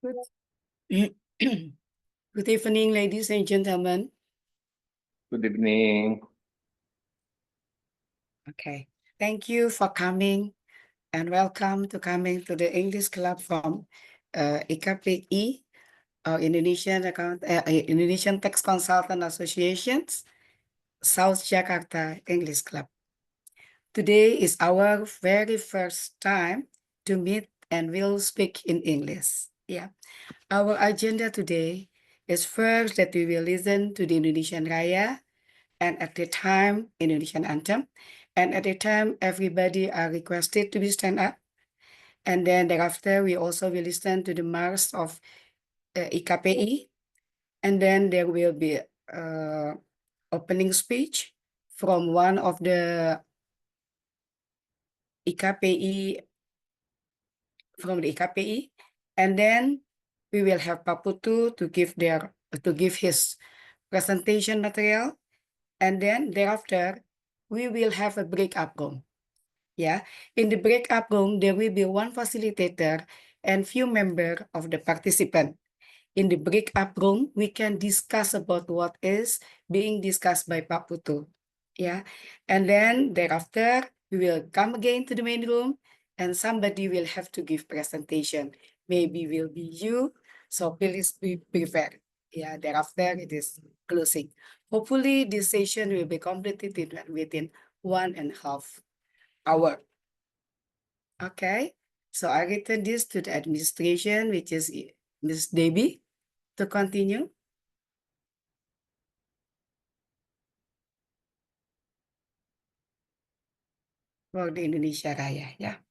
Good Good evening, ladies and gentlemen. Good evening. Okay, thank you for coming and welcome to coming to the English Club from IKPI, Indonesian Tax Consultant Associations, South Jakarta English Club. Today is our very first time to meet and we'll speak in English. Yeah, our agenda today is first that we will listen to the Indonesian Raya, and at the time Indonesian anthem, and at the time everybody are requested to be stand up, and then thereafter we also will listen to the march of IKPI, and then there will be opening speech from one of the IKPI, and then we will have Pak Putu to give his presentation material, and then thereafter we will have a break-up room. Yeah, in the break-up room there will be one facilitator and few members of the participant. In the break-up room we can discuss about what is being discussed by Pak Putu. Yeah, and then thereafter we will come again to the main room and somebody will have to give presentation. Maybe will be you, so please be prepared. Yeah, thereafter it is closing. Hopefully this session will be completed within 1.5 hours. Okay, so I return this to the administration, which is Ms. Debbie, to continue. For the Indonesia Raya, yeah.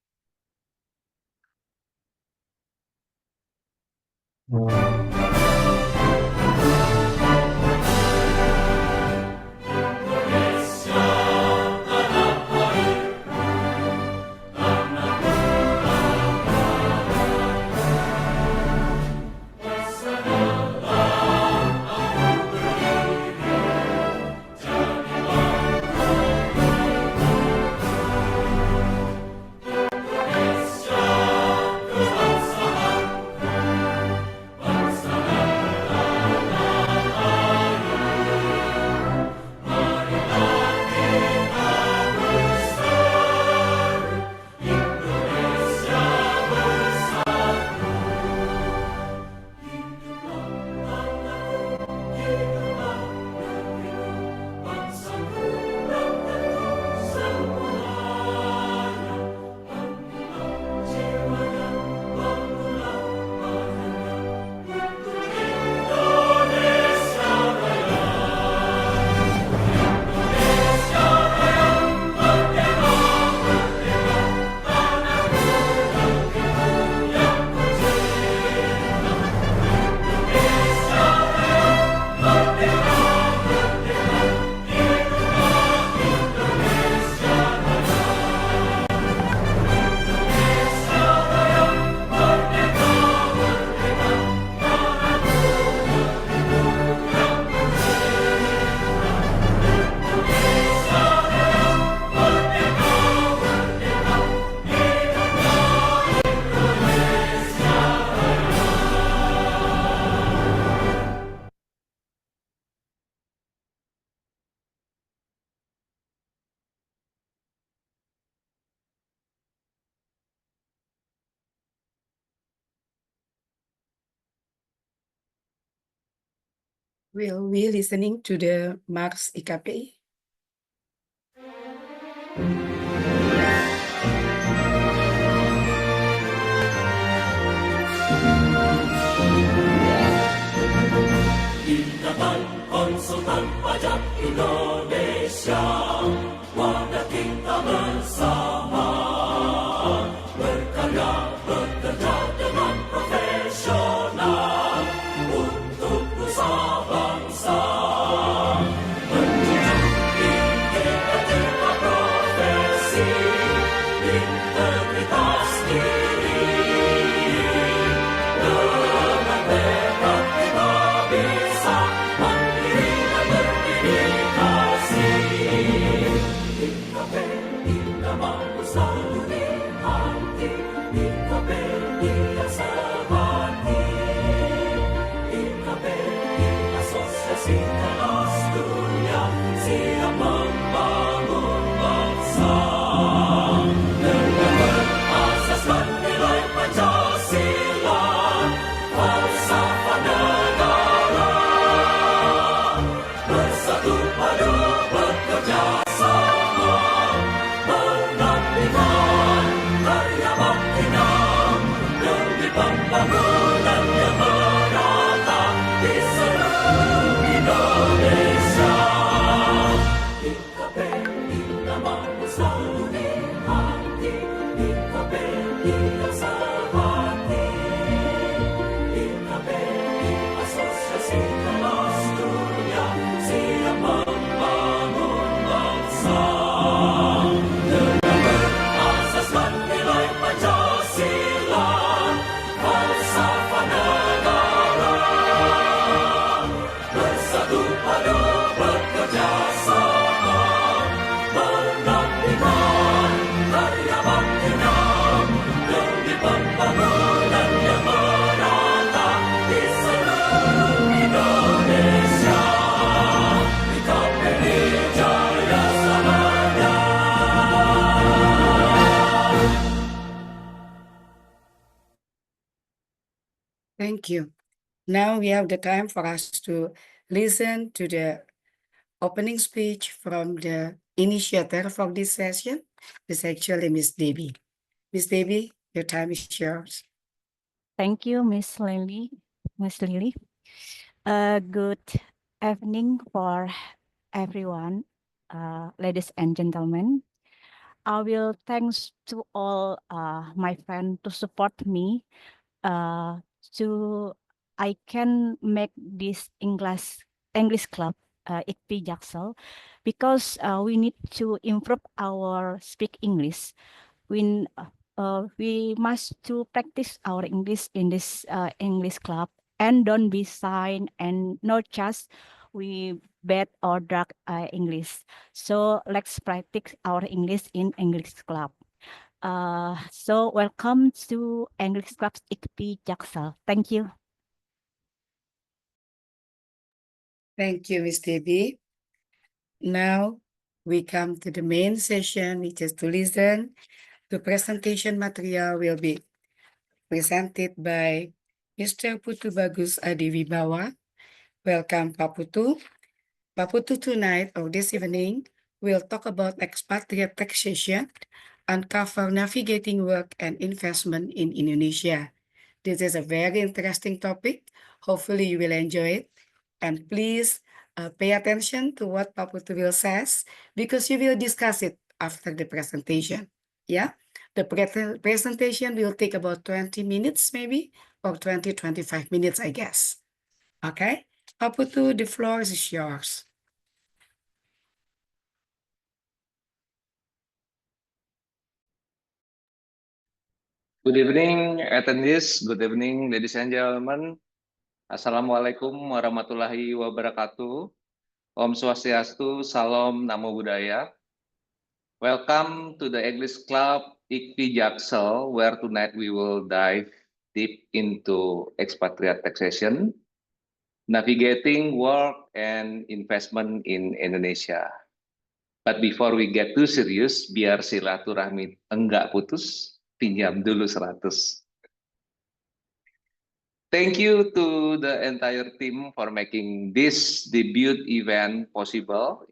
Will we listening to the Mars IKPI? Ikatan Konsultan Pajak Indonesia, wadah kita bersama, berkarya bekerja dengan profesional untuk nusa bangsa, menjunjung Thank you. Now we have the time for us to listen to the opening speech from the initiator for this session. It's actually Miss Debbie. Miss Debbie, your time is yours. Thank you, Miss Lily. Miss Lily. Good evening for everyone, ladies and gentlemen. I will thanks to all my friends to support me to I can make this English club IKPI Jaksel because we need to improve our speak English. We must to practice our English in this English club and don't be shy and not just we bad or dark English. So let's practice our English in English club. So welcome to English Club IKPI Jaksel. Thank you. Thank you, Miss Debbie. Now we come to the main session, which is to listen. The presentation material will be presented by Mr. Putu Bagus Adiwibawa. Welcome, Pak Putu. Pak Putu tonight or this evening will talk about expatriate taxation and cover navigating work and investment in Indonesia. This is a very interesting topic. Hopefully you will enjoy it. And please pay attention to what Pak Putu will says because you will discuss it after the presentation. Yeah, the presentation will take about 20 minutes maybe or 20-25 minutes, I guess. Okay, Pak Putu, the floor is yours. Good evening, attendees. Good evening, ladies and gentlemen. Assalamualaikum warahmatullahi wabarakatuh. Om Swastiastu, Salam Namo Buddhaya. Welcome to the English Club IKPI Jaksel, where tonight we will dive deep into expatriate taxation, navigating work and investment in Indonesia. But before we get too serious, biar silaturahmi enggak putus, pinjam dulu 100. Thank you to the entire team for making this debut event possible.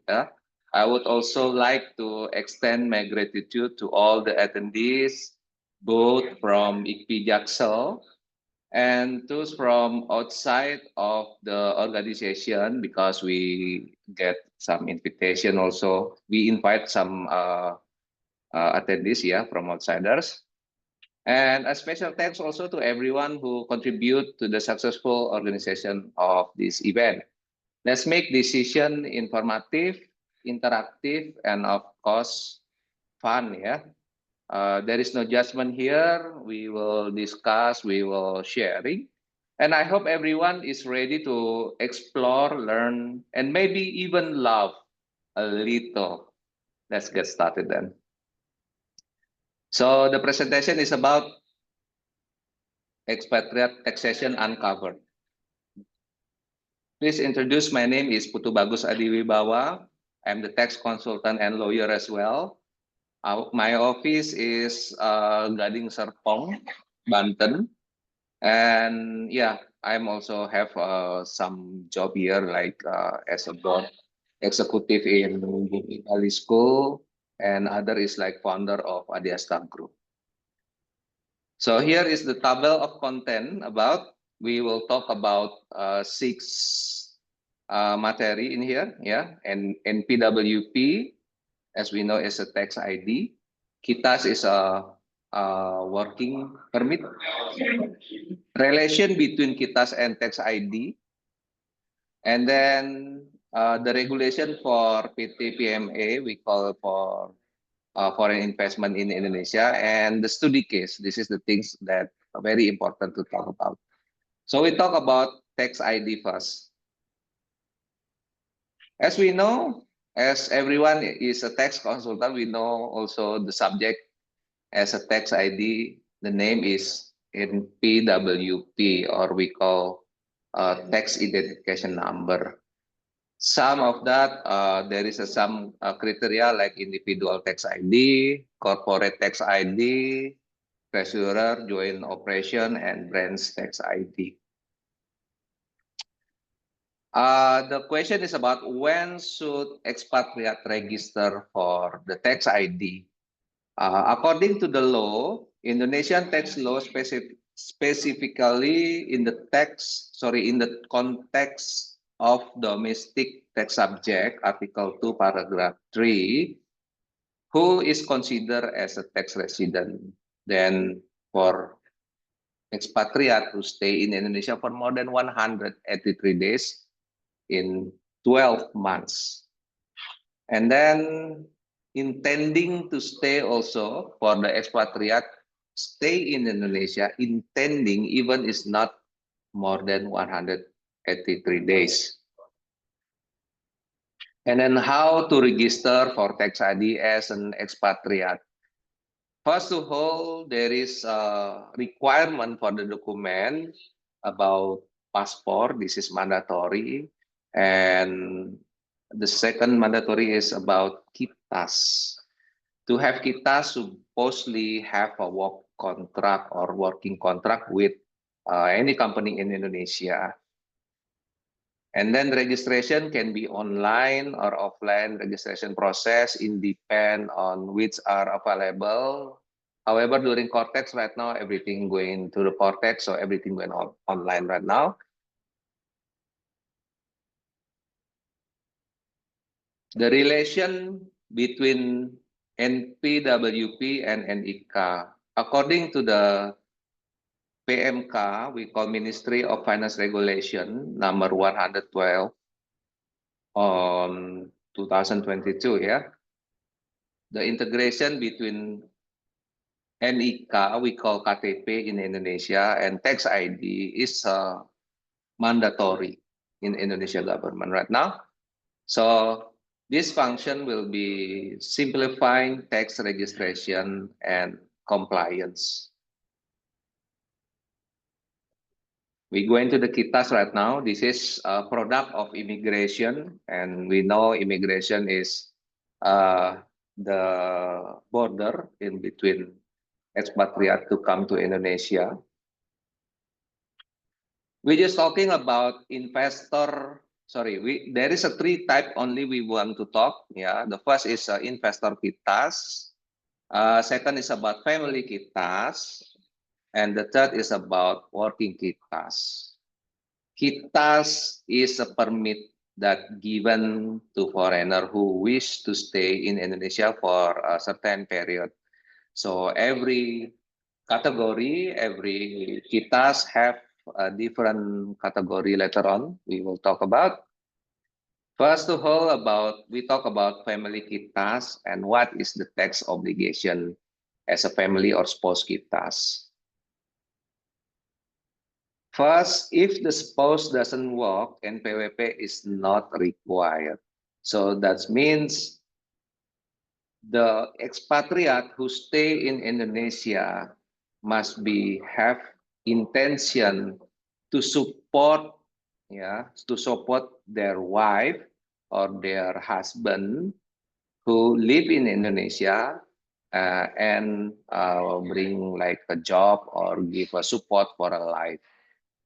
I would also like to extend my gratitude to all the attendees, both from IKPI Jaksel and those from outside of the organization, because we get some invitation also. We invite some attendees from outsiders. And a special thanks also to everyone who contribute to the successful organization of this event. Let's make decision informative, interactive, and of course, fun. There is no judgment here. We will discuss, we will sharing. And I hope everyone is ready to explore, learn, and maybe even love a little. Let's get started then. So the presentation is about expatriate taxation uncovered. Please introduce, my name is Putu Bagus Adiwibawa. I'm the tax consultant and lawyer as well. My office is Gading Serpong, Banten. And I'm also have some job here, like as a board executive in Bali School, and other is like founder of Adiasta Group. So here is the table of content about. We will talk about 6 materi in here, and NPWP, as we know, is a tax ID. KITAS is a working permit. Relation between KITAS and tax ID, and then the regulation for PT PMA, we call for foreign investment in Indonesia, and the study case. This is the things that are very important to talk about. So we talk about tax ID first. As we know, as everyone is a tax consultant, we know also the subject as a tax ID. The name is NPWP, or we call tax identification number. Some of that, there is some criteria like individual tax ID, corporate tax ID, treasurer, joint operation, and branch tax ID. The question is about when should expatriate register for the tax ID. According to the law, Indonesian tax law specifically in the context of domestic tax subject, Article 2, Paragraph 3, who is considered as a tax resident. Then for expatriate who stay in Indonesia for more than 183 days in 12 months. And then intending to stay also for the expatriate stay in Indonesia, intending even is not more than 183 days. And then how to register for tax ID as an expatriate. First of all, there is a requirement for the document about passport. This is mandatory. And the second mandatory is about KITAS. To have KITAS, supposedly have a work contract or working contract with any company in Indonesia. And then registration can be online or offline registration process. It depends on which are available. However, during Cortex right now, everything going to the Cortex, so everything going online right now. The relation between NPWP and NIK, according to the PMK, we call Ministry of Finance Regulation number 112 on 2022, yeah. The integration between NIK, we call KTP in Indonesia, and tax ID is mandatory in Indonesia government right now. So this function will be simplifying tax registration and compliance. We go into the KITAS right now. This is a product of immigration, and we know immigration is the border in between expatriate to come to Indonesia. We're just talking about investor. Sorry, there is a three type only we want to talk. Yeah, the first is investor KITAS. Second is about family KITAS. And the third is about working KITAS. KITAS is a permit that given to foreigner who wish to stay in Indonesia for a certain period. So every category, every KITAS have a different category later on we will talk about. First of all, we talk about family KITAS and what is the tax obligation as a family or spouse KITAS. First, if the spouse doesn't work, NPWP is not required. So that means the expatriate who stay in Indonesia must have intention to support, their wife or their husband who live in Indonesia and bring like a job or give a support for a life.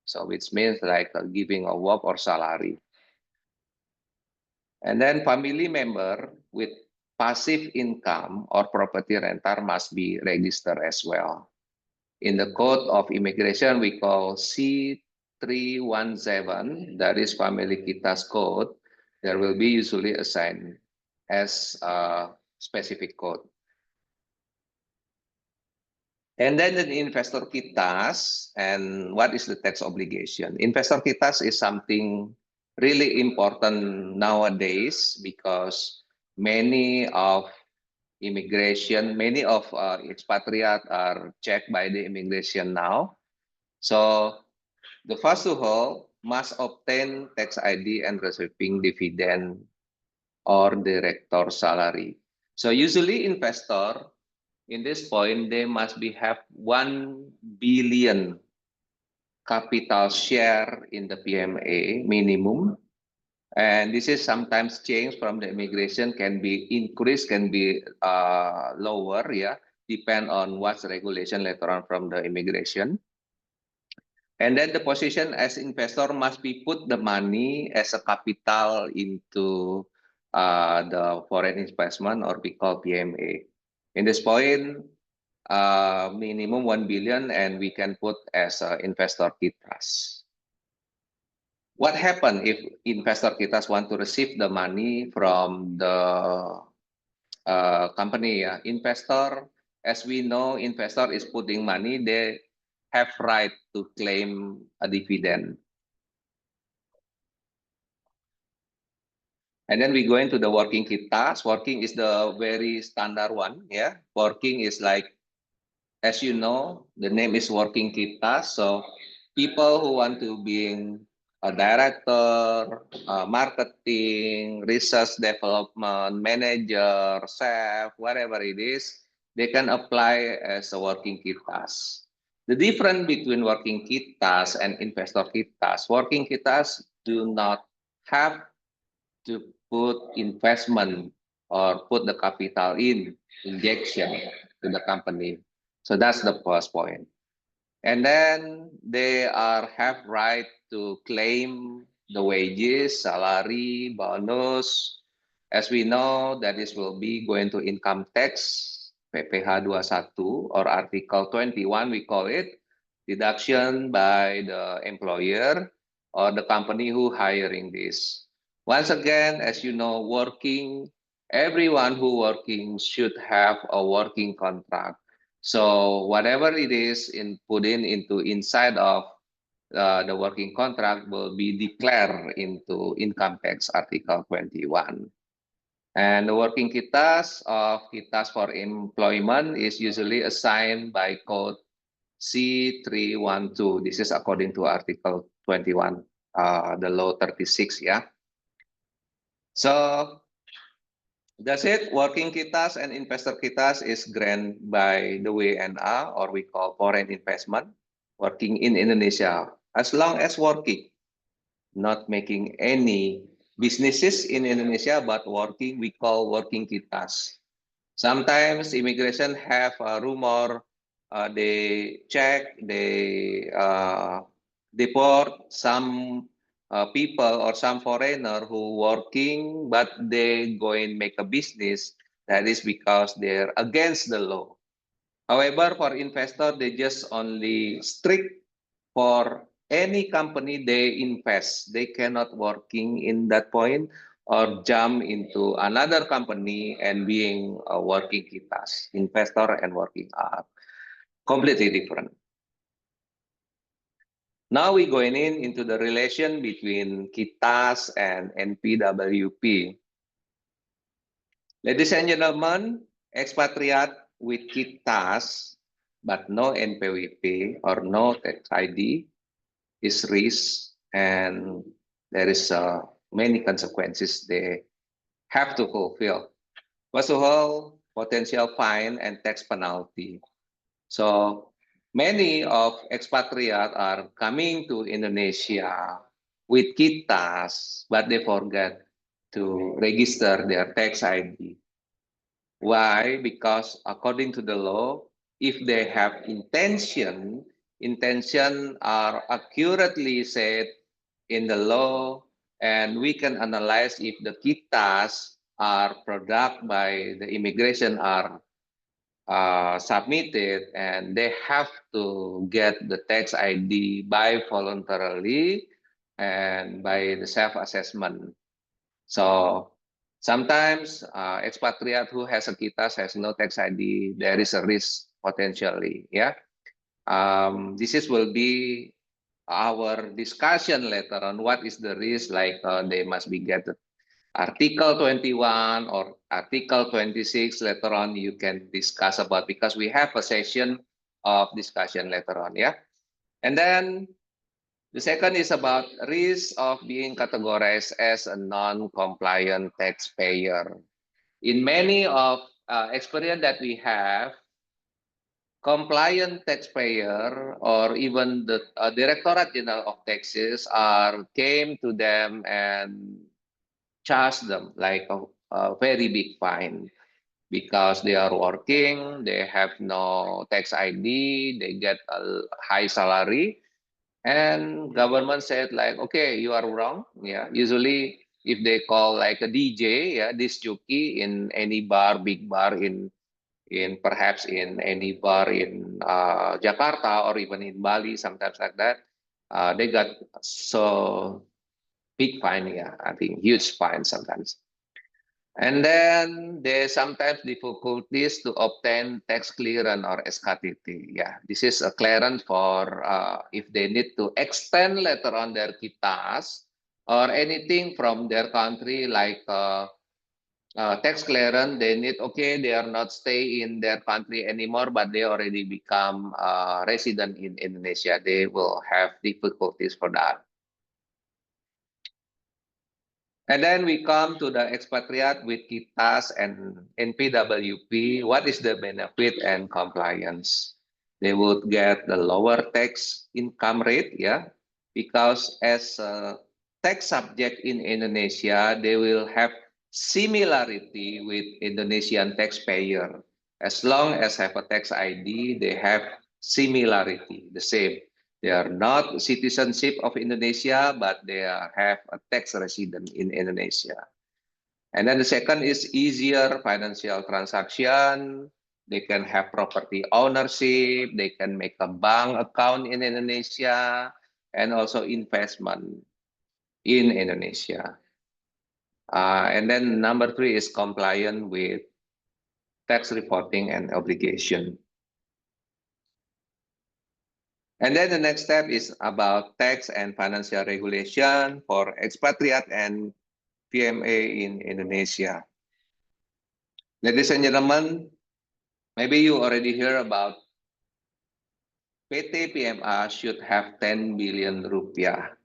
So which means like giving a work or salary. And then family member with passive income or property renter must be registered as well. In the Code of Immigration, we call C317, that is Family KITAS Code. There will be usually assigned as a specific code. And then the investor KITAS, and what is the tax obligation? Investor KITAS is something really important nowadays because many of expatriate are checked by the immigration now. So the first of all must obtain tax ID and receiving dividend or director salary. So usually investor in this point, they must have 1 billion capital share in the PMA minimum. And this is sometimes changed from the immigration, can be increased, can be lower, yeah, depend on what's regulation later on from the immigration. And then the position as investor must be put the money as a capital into the foreign investment, or we call PMA. In this point, minimum 1 billion, and we can put as investor KITAS. What happens if investor KITAS want to receive the money from the company? Investor, as we know, investor is putting money, they have right to claim a dividend. And then we go into the working KITAS. Working is the very standard one. Yeah, working is like, as you know, the name is working KITAS. So people who want to be a director, marketing, research development, manager, chef, whatever it is, they can apply as a working KITAS. The difference between working KITAS and investor KITAS, working KITAS do not have to put investment or put the capital injection to the company. So that's the first point. And then they have right to claim the wages, salary, bonus. As we know, that this will be going to income tax, PPh 21, or Article 21, we call it, deduction by the employer or the company who hiring this. Once again, as you know, everyone who working should have a working contract. So whatever it is put into inside of the working contract will be declared into income tax Article 21. And the working KITAS of KITAS for employment is usually assigned by code C312. This is according to Article 21, the law 36, yeah. So that's it. Working KITAS and investor KITAS is granted by the WNA, or we call foreign investment, working in Indonesia. As long as working, not making any businesses in Indonesia, but working, we call working KITAS. Sometimes immigration have a rumor, they check, they deport some people or some foreigner who working, but they go and make a business. That is because they're against the law. However, for investor, they just only strict for any company they invest. They cannot working in that point or jump into another company and being a working KITAS. Investor and working are completely different. Now we're going into the relation between KITAS and NPWP. Ladies and gentlemen, expatriate with KITAS but no NPWP or no tax ID is risk, and there is many consequences they have to fulfill. First of all, potential fine and tax penalty. So many of expatriates are coming to Indonesia with KITAS, but they forget to register their tax ID. Why? Because according to the law, if they have intention are accurately said in the law, and we can analyze if the KITAS are product by the immigration are submitted, and they have to get the tax ID by voluntarily and by the self-assessment. So sometimes expatriate who has a KITAS has no tax ID, there is a risk potentially, yeah. This will be our discussion later on. What is the risk? Like they must be get Article 21 or Article 26 later on. You can discuss about, because we have a session of discussion later on, yeah. And then the second is about risk of being categorized as a non-compliant taxpayer. In many of experience that we have, compliant taxpayer or even the Directorate General of Taxes came to them and charged them like a very big fine because they are working, they have no tax ID, they get a high salary, And government said like, okay, you are wrong. Yeah, usually if they call like a DJ, yeah, disc jockey in any bar, big bar in perhaps in any bar in Jakarta or even in Bali, sometimes like that, they got so big fine. Yeah, I think huge fine sometimes. And then there's sometimes difficulties to obtain tax clearance or SKTT. Yeah, this is a clearance for if they need to extend later on their kitas or anything from their country like tax clearance. They need, okay, they are not stay in their country anymore, but they already become resident in Indonesia. They will have difficulties for that. And then we come to the expatriate with KITAS and NPWP. What is the benefit and compliance? They would get the lower tax income rate, yeah, because as a tax subject in Indonesia, they will have similarity with Indonesian taxpayer. As long as have a tax ID, they have similarity, the same. They are not citizenship of Indonesia, but they have a tax resident in Indonesia. And then the second is easier financial transaction. They can have property ownership. They can make a bank account in Indonesia and also investment in Indonesia. And then number 3 is compliant with tax reporting and obligation. And then the next step is about tax and financial regulation for expatriate and PMA in Indonesia. Ladies and gentlemen, maybe you already hear about PT PMA should have 10 billion rupiah,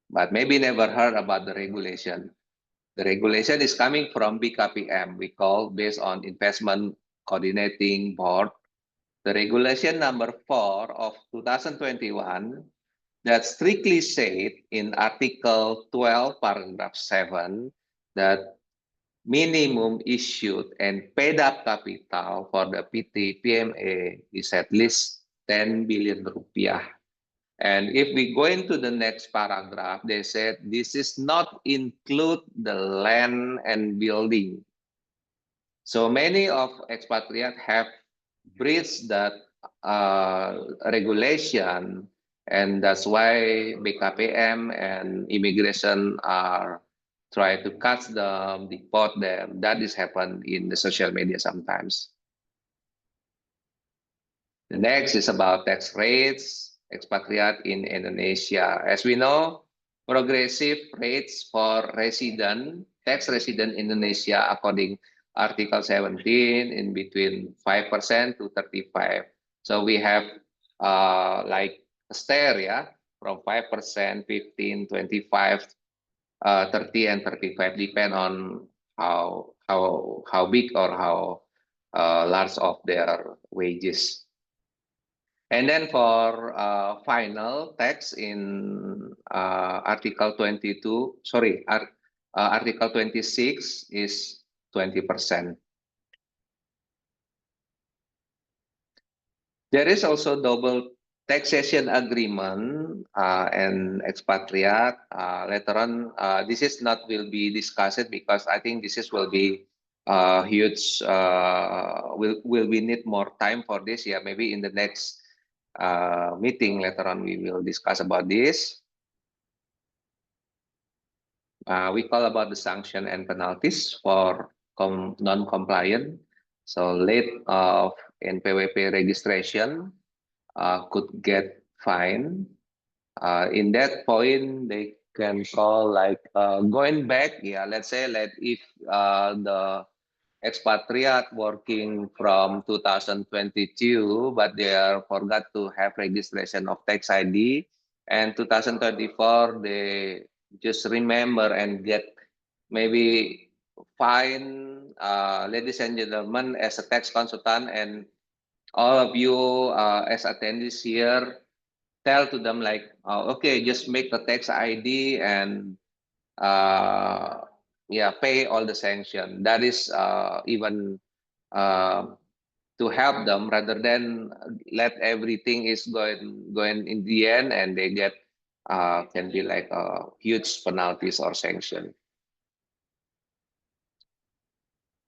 but maybe never heard about the regulation. The regulation is coming from BKPM, we call based on Investment Coordinating Board. The regulation number 4 of 2021 that strictly said in Article 12, Paragraph 7, that minimum issued and paid up capital for the PT PMA is at least 10 billion rupiah. And if we go into the next paragraph, they said this is not include the land and building. So many of expatriates have breached that regulation, and that's why BKPM and immigration are trying to catch them, deport them. That is happened in the social media sometimes. The next is about tax rates, expatriate in Indonesia. As we know, progressive rates for tax resident Indonesia according Article 17 in between 5% to 35%. So we have like a stair, yeah, from 5%, 15, 25, 30, and 35, depend on how big or how large of their wages. And then for final tax in Article 22, sorry, Article 26 is 20%. There is also double taxation agreement and expatriate. Later on, this is not will be discussed because I think this is will be huge. Will we need more time for this? Yeah, maybe in the next meeting later on we will discuss about this. We call about the sanction and penalties for non-compliant. So late of NPWP registration could get fine. In that point, they can call like going back. Yeah, let's say if the expatriate working from 2022, but they forgot to have registration of tax ID, and 2024 they just remember and get maybe fine. Ladies and gentlemen, as a tax consultant and all of you as attendees here, tell to them like, okay, just make the tax ID and yeah, pay all the sanction. That is even to to help them rather than let everything is going in the end and they get can be like huge penalties or sanction.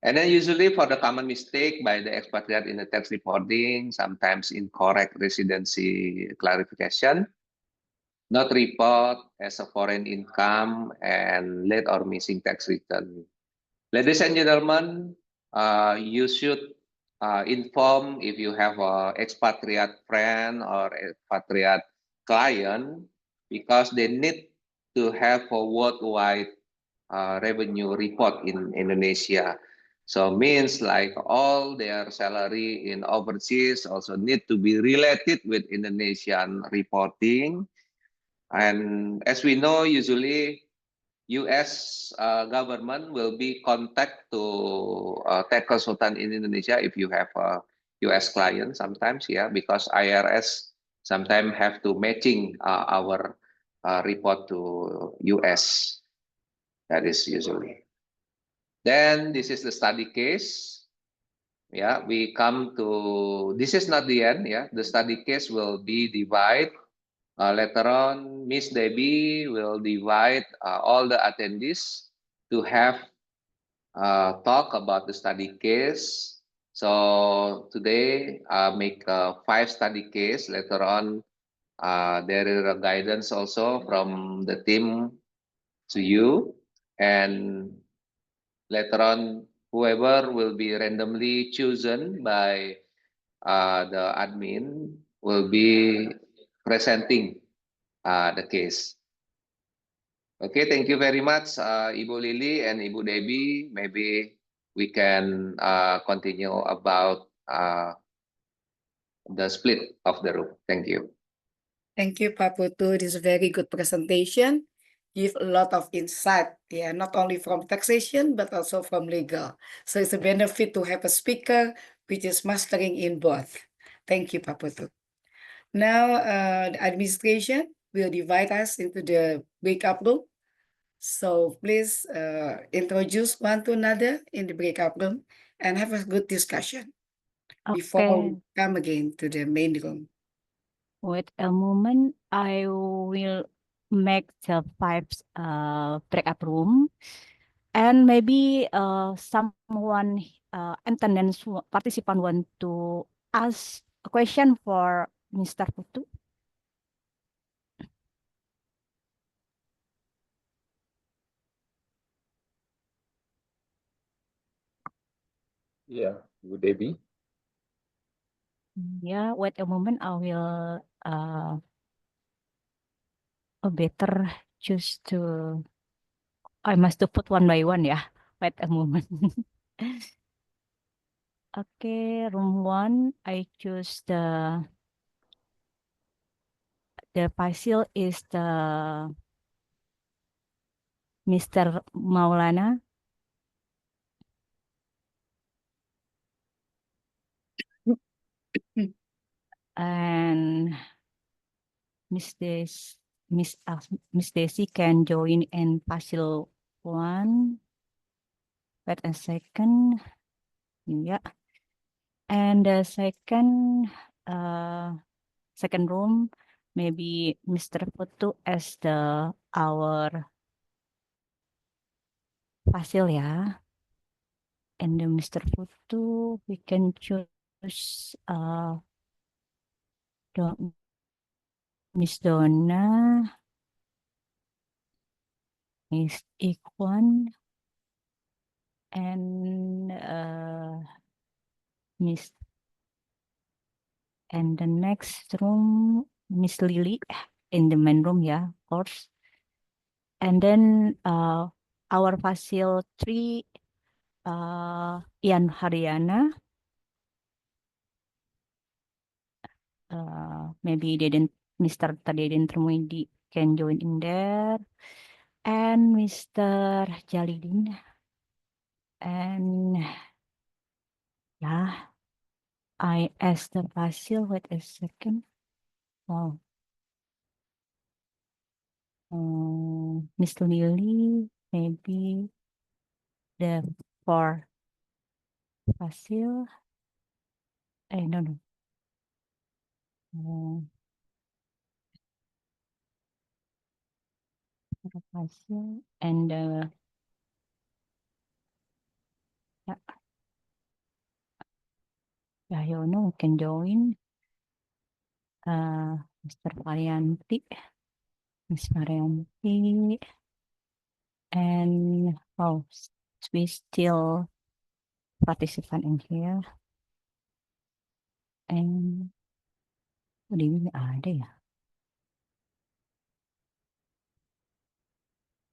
And then usually for the common mistake by the expatriate in the tax reporting, sometimes incorrect residency clarification, not report as a foreign income, and late or missing tax return. Ladies and gentlemen, you should inform if you have an expatriate friend or expatriate client because they need to have a worldwide revenue report in Indonesia. So means like all their salary in overseas also need to be related with Indonesian reporting. And as we know, usually U.S. Government will be contact to tax consultant in Indonesia if you have a U.S. client sometimes, yeah, because IRS sometimes have to matching our report to U.S. That is usually. Then this is the study case. Yeah, we come to, this is not the end, yeah. The study case will be divided. Later on, Miss Debbie will divide all the attendees to have talk about the study case. So today, make 5 study case. Later on, there is a guidance also from the team to you. And later on, whoever will be randomly chosen by the admin will be presenting the case. Okay, thank you very much, Ibu Lily and Ibu Debbie. Maybe we can continue about the split of the room. Thank you. Thank you, Pak Putu. This is a very good presentation. Give a lot of insight, yeah, not only from taxation, but also from legal. So it's a benefit to have a speaker which is mastering in both. Thank you, Pak Putu. Now, the administration will divide us into the breakout room. So please introduce one to another in the breakout room and have a good discussion before we Okay, come again to the main room. wait a moment. I will make the 5 breakup room, and maybe someone attendance participant want to ask a question for Mr. Putu. Yeah, would they be? Yeah, wait a moment. I will better choose to. I must to put one by one. Yeah, wait a moment. Okay, room 1. I choose the fasil is the Mr. Maulana. And Miss Desi can join in Fasil 1. Wait a second. Yeah. And the second room, maybe Mr. Putu as our Fasil, yeah. And then Mr. Putu, we can choose Miss Donna, Miss Ikwan, and Miss. And the next room, Miss Lily in the main room, yeah, of course. And then our Fasil 3, Ian Haryana. Maybe Mr. Tadedin Termuidi can join in there. And Mr. Jalidin. And yeah, I asked the Fasil, wait a second. Wow. Miss Lily, maybe the 4 Fasil. No, no. Uh, and yeah, Cahyono can join. Mr. Varianti, Miss Varianti, and oh, we still participant in here. And what do you mean ada ya?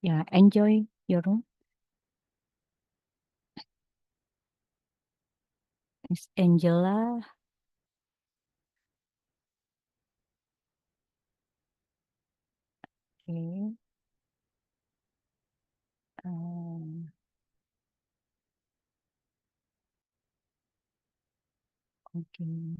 Yeah, enjoy your room. Miss Angela. Okay. Um, okay.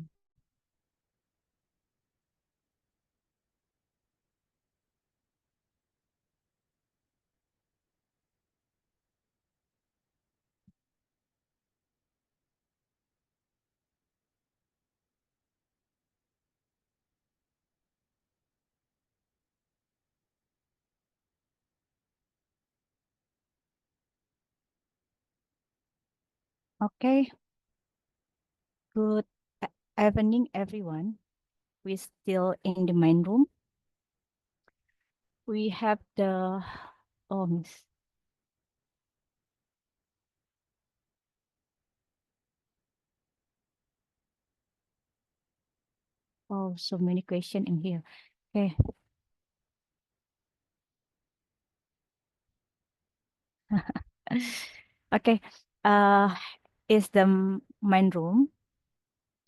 Okay. Good evening, everyone. We're still in the main room. We have the Miss. Oh, so many questions in here. Okay. Okay. Is the main room.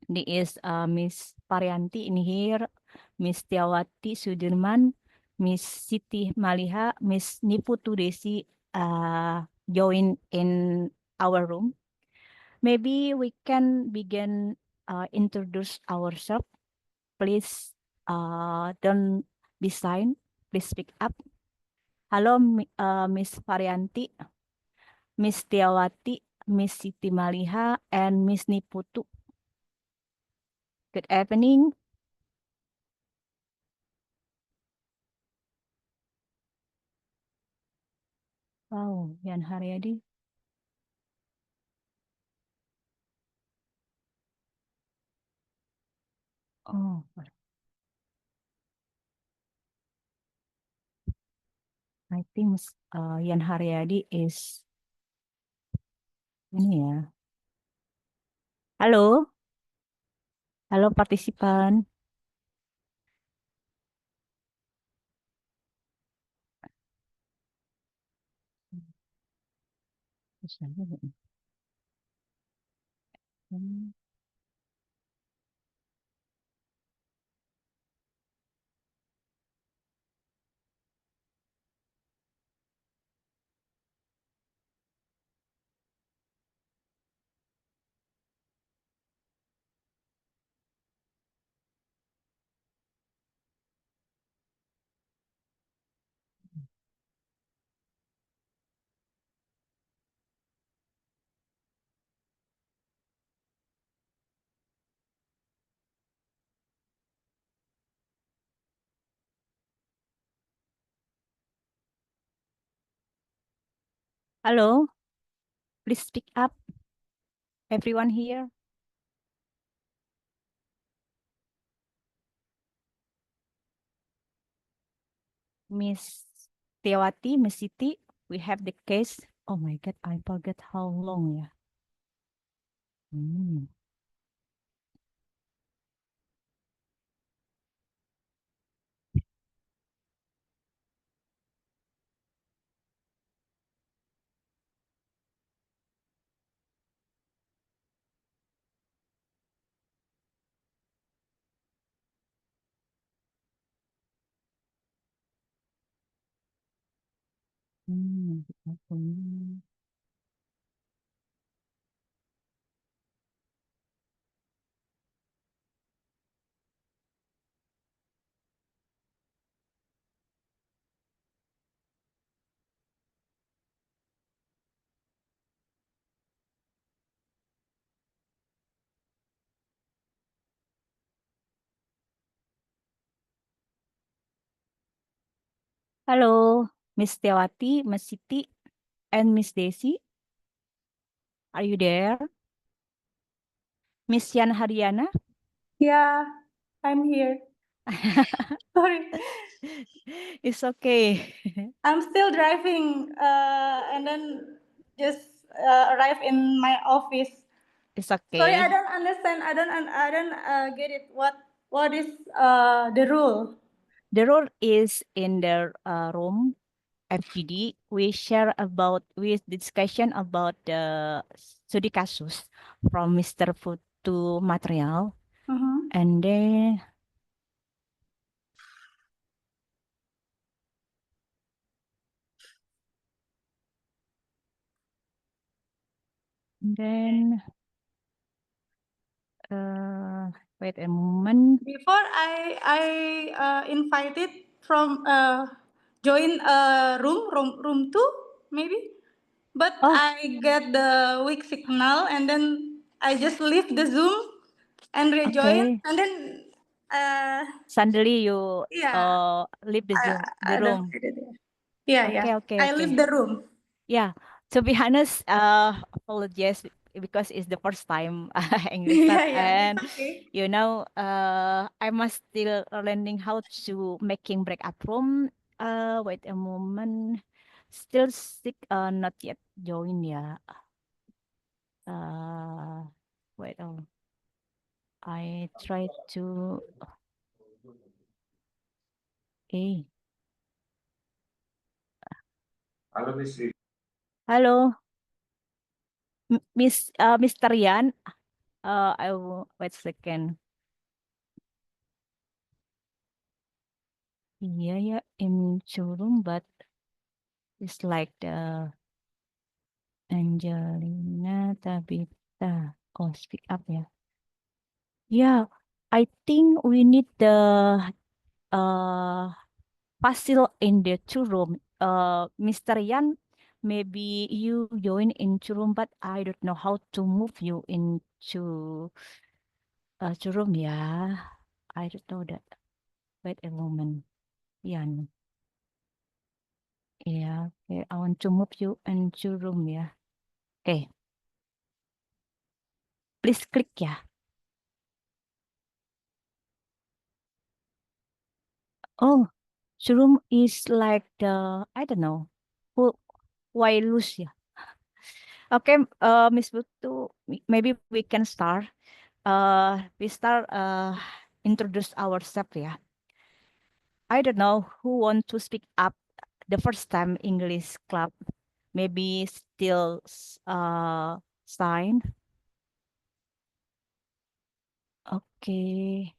This is Miss Parianti in here, Miss Tiawati Sudirman, Miss Siti Maliha, Miss Niputu Desi join in our room. Maybe we can begin introduce ourselves. Please don't be silent. Please speak up. Hello, Miss Varianti, Miss Tiawati, Miss Siti Maliha, and Miss Niputu. Good evening. Wow, Yan Haryadi. Oh, I think Yan Haryadi is ini ya. Halo, halo partisipan. Hmm. Halo, please speak up. Everyone here. Miss Tiawati, Miss Siti, we have the case. Oh my God, I forget how long ya. Hmm. Hmm. Hello, Miss Tewati, Miss Siti, and Miss Desi. Are you there? Miss Yan Haryana? Yeah, I'm here. Sorry, It's okay. I'm still driving, and then just arrived in my office. It's Sorry, I okay. don't understand. I don't get it. What is the rule? The role is in the room FGD. We share about with discussion about the studi kasus from Mr. Putu Material, Mhm. and then wait a moment. Before I invited from join room two maybe, but Oh, I get the weak signal and then I just leave the Zoom and rejoin okay. and then Suddenly you yeah leave the Zoom, the I don't room. get it. Yeah, yeah. Okay, okay, I leave okay. the room. Yeah, to be honest, apologize because it's the first time English class, Yeah, yeah. It's and okay. I must still learning how to making breakout room. Wait a moment, still sick. Not yet join. Yeah. Uh, wait. Oh, I try to. Eh. Hello, Miss Mr. Yan. I will wait a second. Yeah, yeah, in showroom, but it's like the Angelina Tabitha. Oh, speak up, yeah. Yeah, I think we need the uh puzzle in the two room. Mr. Yan, maybe you join in two room, but I don't know how to move you into two room. Yeah, I don't know that. Wait a moment, Yan. Yeah, okay. I want to move you into room. Yeah. Okay, please click. Yeah. Oh, shroom is like the I don't know who why lose ya. Okay, Miss Butu, maybe we can start. We start introduce ourselves ya. I don't know who want to speak up the first time English club. Maybe still sign. Okay.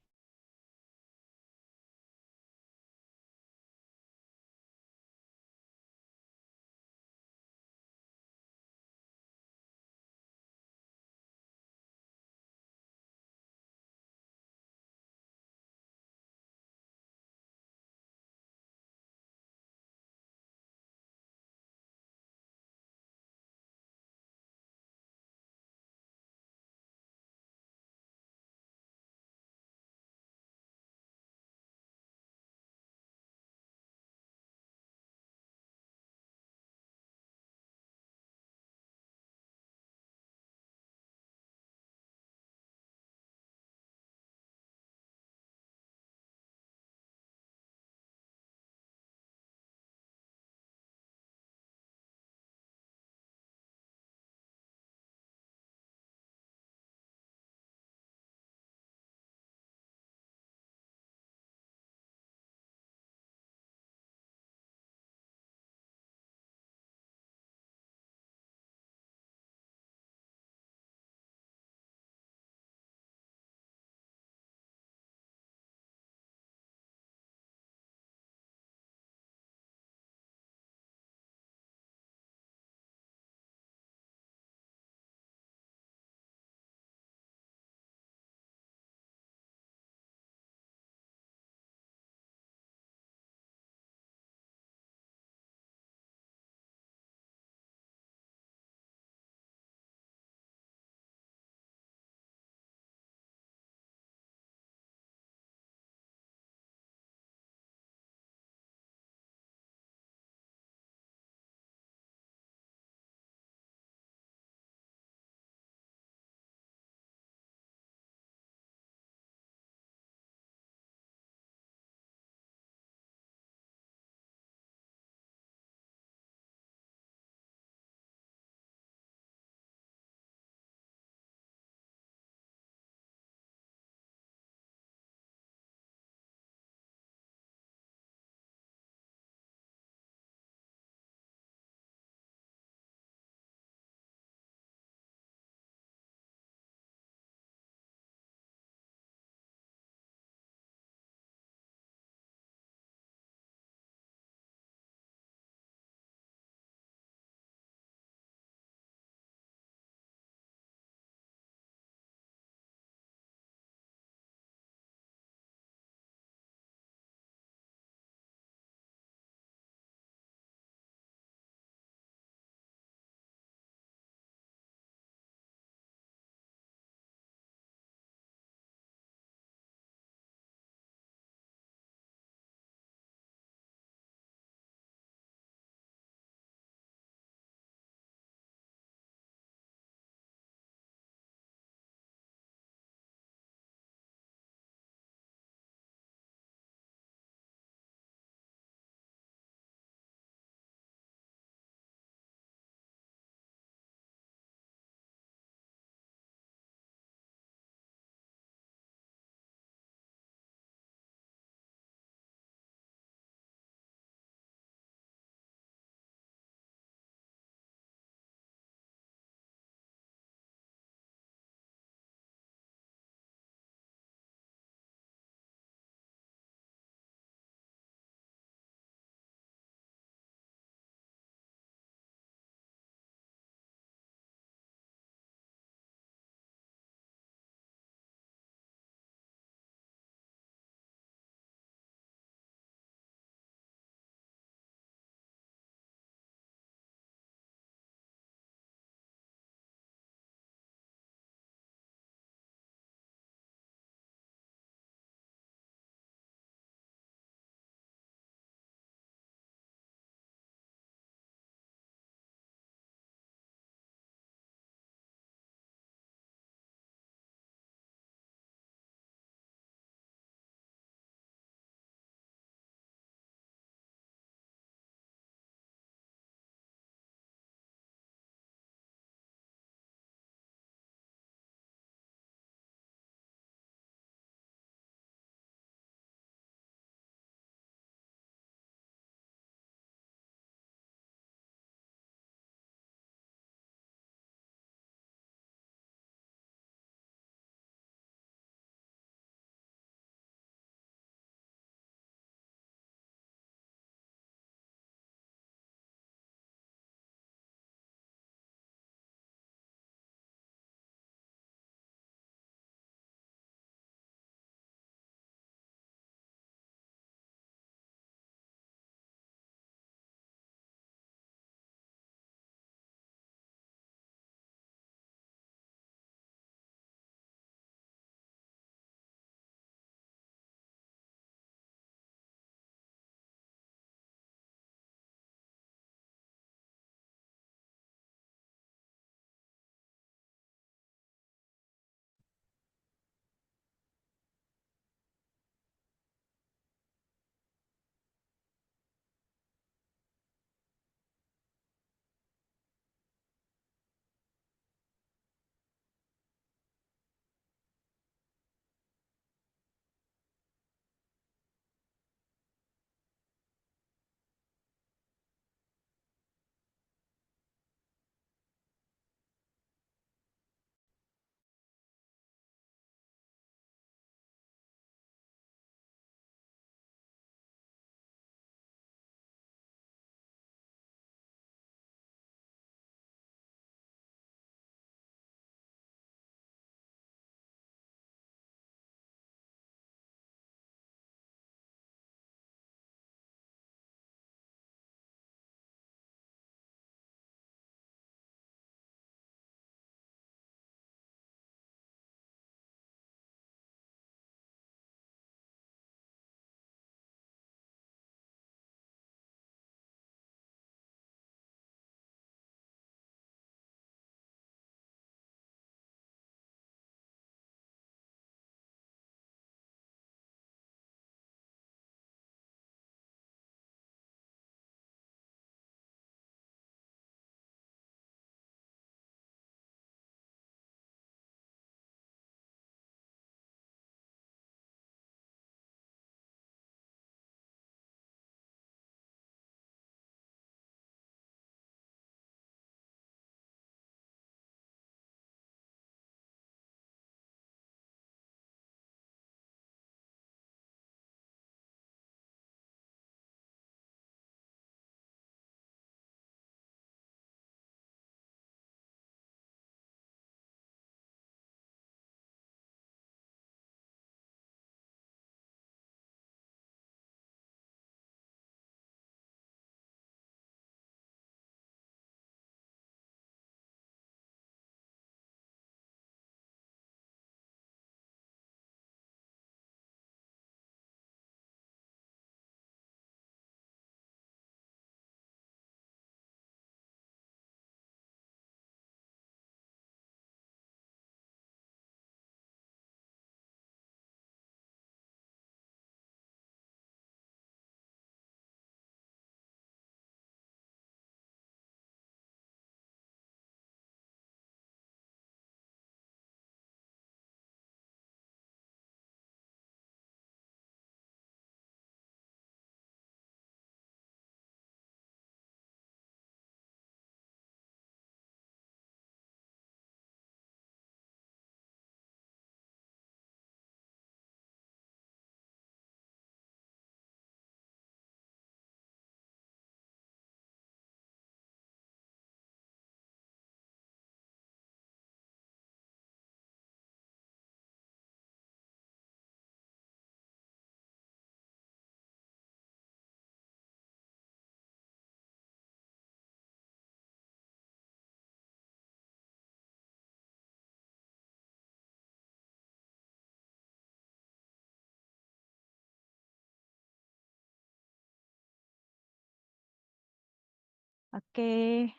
Okay.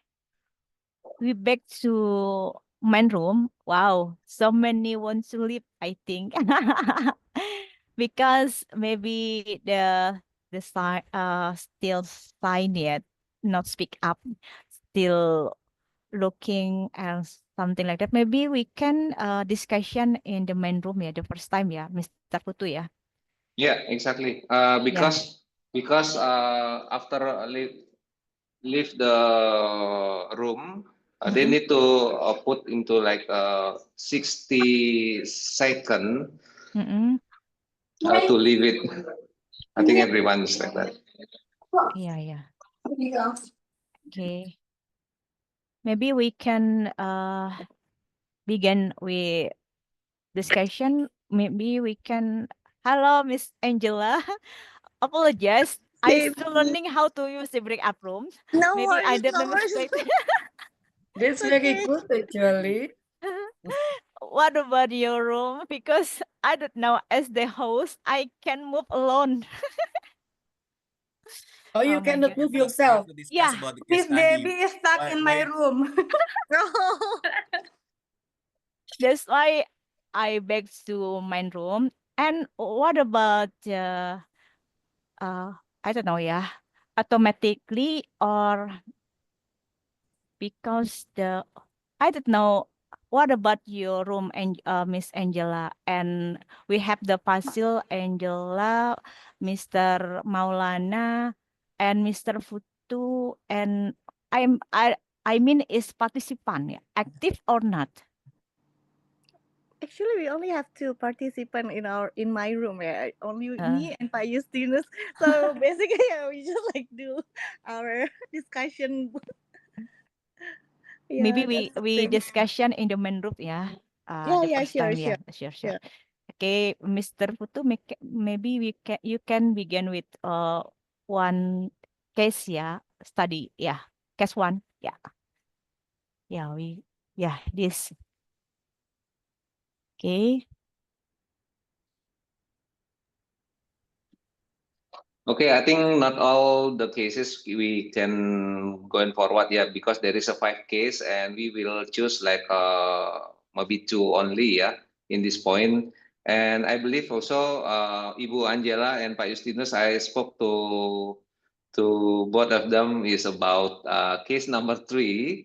We back to main room. Wow, so many want to leave, I think. Because maybe the sign still sign yet, not speak up, still looking and something like that. Maybe we can discussion in the main room ya, the first time ya, Mr. Putu ya. Yeah, exactly. Yeah. Because after leave the room, they need to put into like 60 seconds Mm-mm. to leave it. I think everyone is like that. Yeah, yeah. Okay. Maybe we can begin with discussion. Maybe we can. Hello, Miss Angela. Apologize. I Hey, still learning how to use the break up room. no Maybe I worries, did no the worries. mistake. That's It's very okay. good actually. What about your room? Because I don't know. As the host, I can move alone. Oh, you Oh my cannot God. move We have yourself. to discuss Yeah. about the Miss case study. Debbie is stuck Why- in my why- room. That's why I beg to my room. And what about I don't know, yeah, automatically or because I don't know. What about your room and Miss Angela? And we have the Fasil, Angela, Mr. Maulana, and Mr. Futu, and I mean is participant, yeah, active or not? Actually, we only have 2 participants in my room. Yeah, only me and Pak Justinus. So basically, yeah, we just like do our discussion. Maybe Yeah, that's the we thing. discussion in the main room, yeah. Yeah, The yeah, first sure, time, yeah, sure. sure. Okay, Mr. Putu, maybe you can begin with one case, yeah, study, yeah, case one, yeah, this, okay, Okay, I think not all the cases we can going forward yet because there is a 5 case and we will choose like maybe 2 only in this point. And I believe also Ibu Angela and Pak Justinus, I spoke to both of them is about case number 3.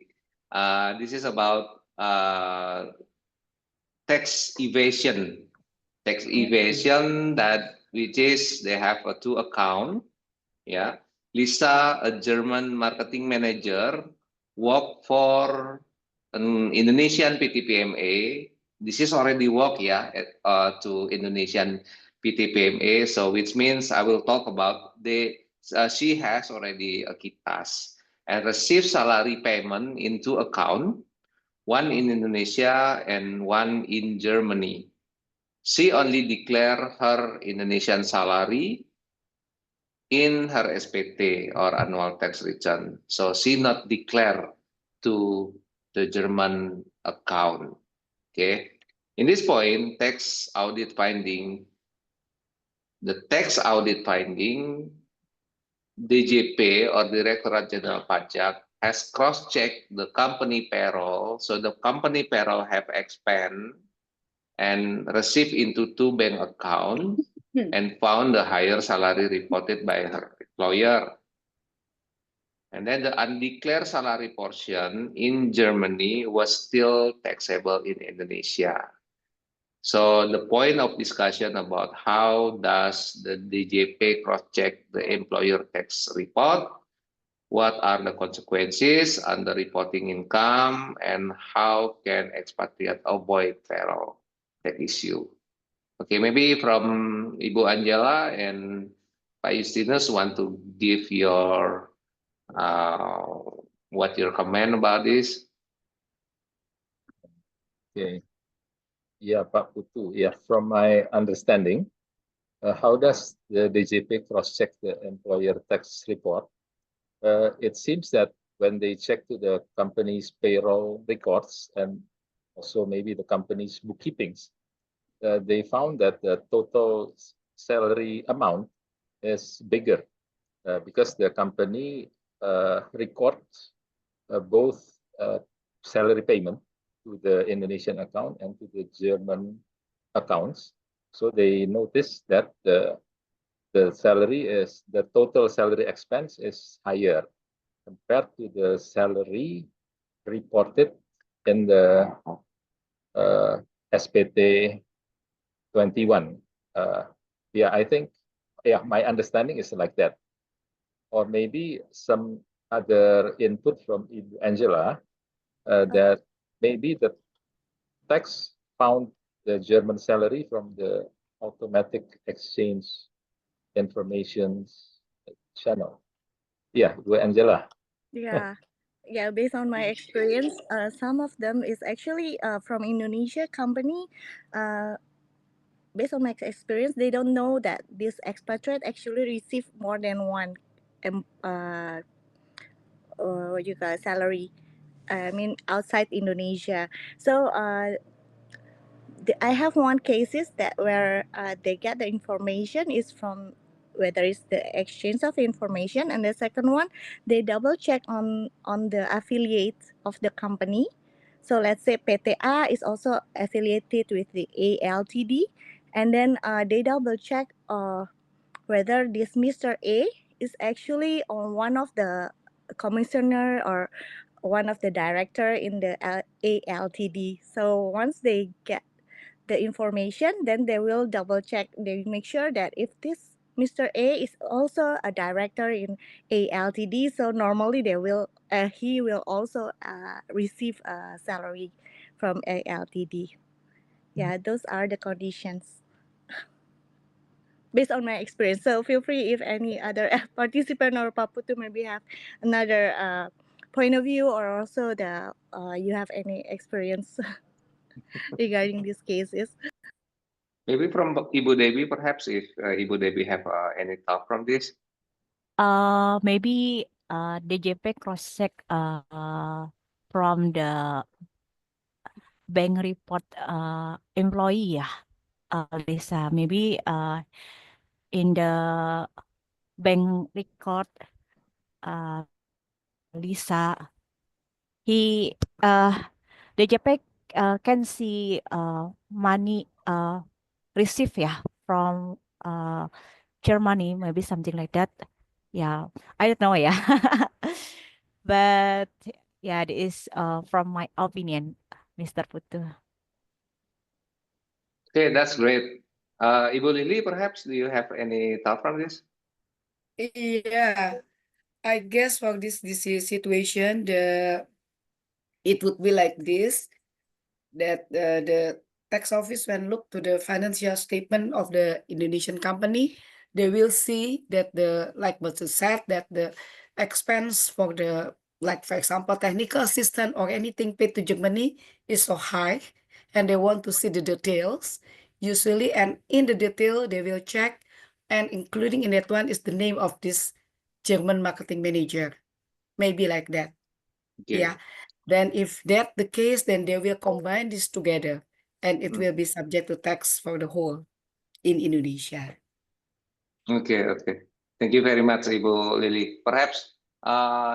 This is about tax evasion. Tax evasion that which is they have a 2 account. Yeah, Lisa, a German marketing manager, work for an Indonesian PTPMA. This is already work to Indonesian PTPMA. So which means I will talk about she has already a KITAS and receive salary payment into account, one in Indonesia and one in Germany. She only declare her Indonesian salary in her SPT or annual tax return. So she not declare to the German account. Okay. In this point, the tax audit finding, DJP or Directorate General Pajak has cross-checked the company payroll. So the company payroll have expand and received into 2 bank accounts and found the higher salary reported by her employer. And then the undeclared salary portion in Germany was still taxable in Indonesia. So the point of discussion about how does the DJP cross-check the employer tax report, what are the consequences under reporting income, and how can expatriate avoid payroll tax issue. Okay, maybe from Ibu Angela and Pak Justinus want to give your what your comment about this? Okay. Yeah, Pak Putu. Yeah, from my understanding, how does the DJP cross-check the employer tax report? It seems that when they check to the company's payroll records and also maybe the company's bookkeepings, they found that the total salary amount is bigger because the company record both salary payment to the Indonesian account and to the German accounts. So they notice that the total salary expense is higher compared to the salary reported in the SPT 21. I think, my understanding is like that. Or maybe some other input from Ibu Angela, that maybe the tax found the German salary from the automatic exchange information channel. Yeah, Ibu Angela. Yeah. Yeah, based on my experience, some of them is actually from Indonesia company. Based on my experience, they don't know that this expatriate actually receive more than one what you call salary. I mean outside Indonesia. So I have one cases that where they get the information is from whether it's the exchange of information, and the second one they double check on the affiliate of the company. So let's say PTA is also affiliated with the ALTD, and then they double check whether this Mr. A is actually on one of the commissioner or one of the director in the ALTD. So once they get the information, then they will double check. They make sure that if this Mr. A is also a director in ALTD, so normally he will also receive a salary from ALTD. Yeah, those are the conditions based on my experience. So feel free if any other participant or Paputu maybe have another point of view, or also you have any experience regarding these cases. Maybe from Ibu Dewi, perhaps, if Ibu Dewi have any thought from this. Maybe DJP cross check from the bank report employee, yeah, Lisa. Maybe in the bank record, Lisa, DJP can see money received, yeah, from Germany, maybe something like that. Yeah, I don't know, yeah. But yeah, it is from my opinion, Mr. Putu. Okay, that's great. Ibu Lily, perhaps, do you have any thought from this? Yeah, I guess for this situation, it would be like this, that the tax office, when look to the financial statement of the Indonesian company, they will see that like what you said, that the expense for the, like for example, technical assistant or anything paid to Germany is so high, and they want to see the details usually, and in the detail they will check, and including in that one is the name of this German marketing manager, maybe like that. Okay. Yeah. Then if that the case, then they will combine this together, and it will be subject to tax for the whole in Indonesia. Okay, okay. Thank you very much, Ibu Lily. Perhaps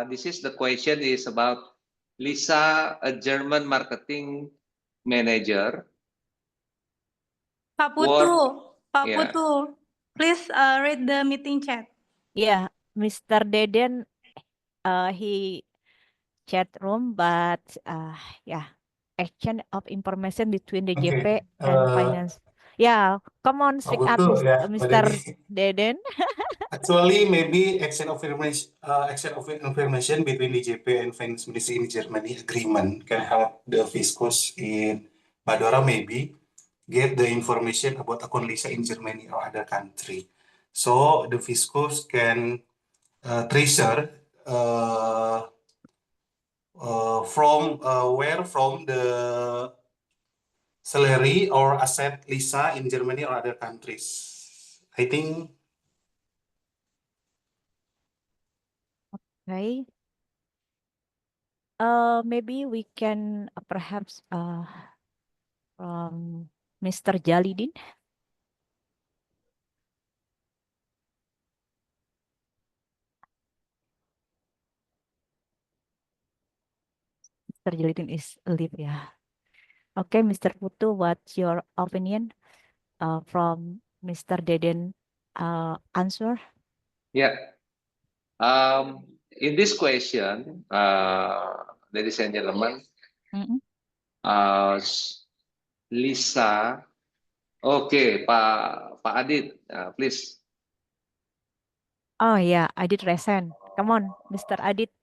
this is the question is about Lisa, a German marketing manager. Pak What- Putu, Pak Yeah. Putu, please read the meeting chat. Yeah, Mr. Deden, he chat room, but yeah, exchange of information between the Okay, JP and finance. Yeah, come on, speak up, Putu, yeah, Mr. Dewi. Deden. Actually, maybe exchange of information between DJP and finance ministry in Germany agreement can help the fiscus in Badora maybe get the information about account Lisa in Germany or other country. So the fiscus can tracer from the salary or asset Lisa in Germany or other countries. I think. Okay. Maybe we can perhaps from Mr. Jalidin. Mr. Jalidin is leave, yeah. Okay, Mr. Putu, what's your opinion from Mr. Deden answer? Yeah. In this question, ladies and gentlemen, Mm-mm. Lisa, okay, Pak Adit, please. Oh yeah, Adit Resen. Come on, Mr. Adit,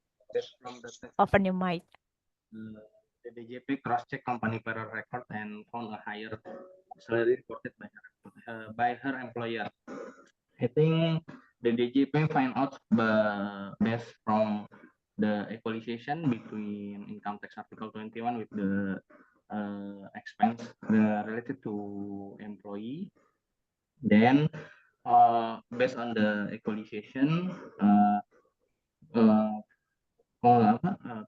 From the open your mic. the DJP cross-check company payroll record and found a higher salary reported by her employer. I think the DJP find out based from the equalization between income tax article 21 with the expense related to employee. Then based on the equalization,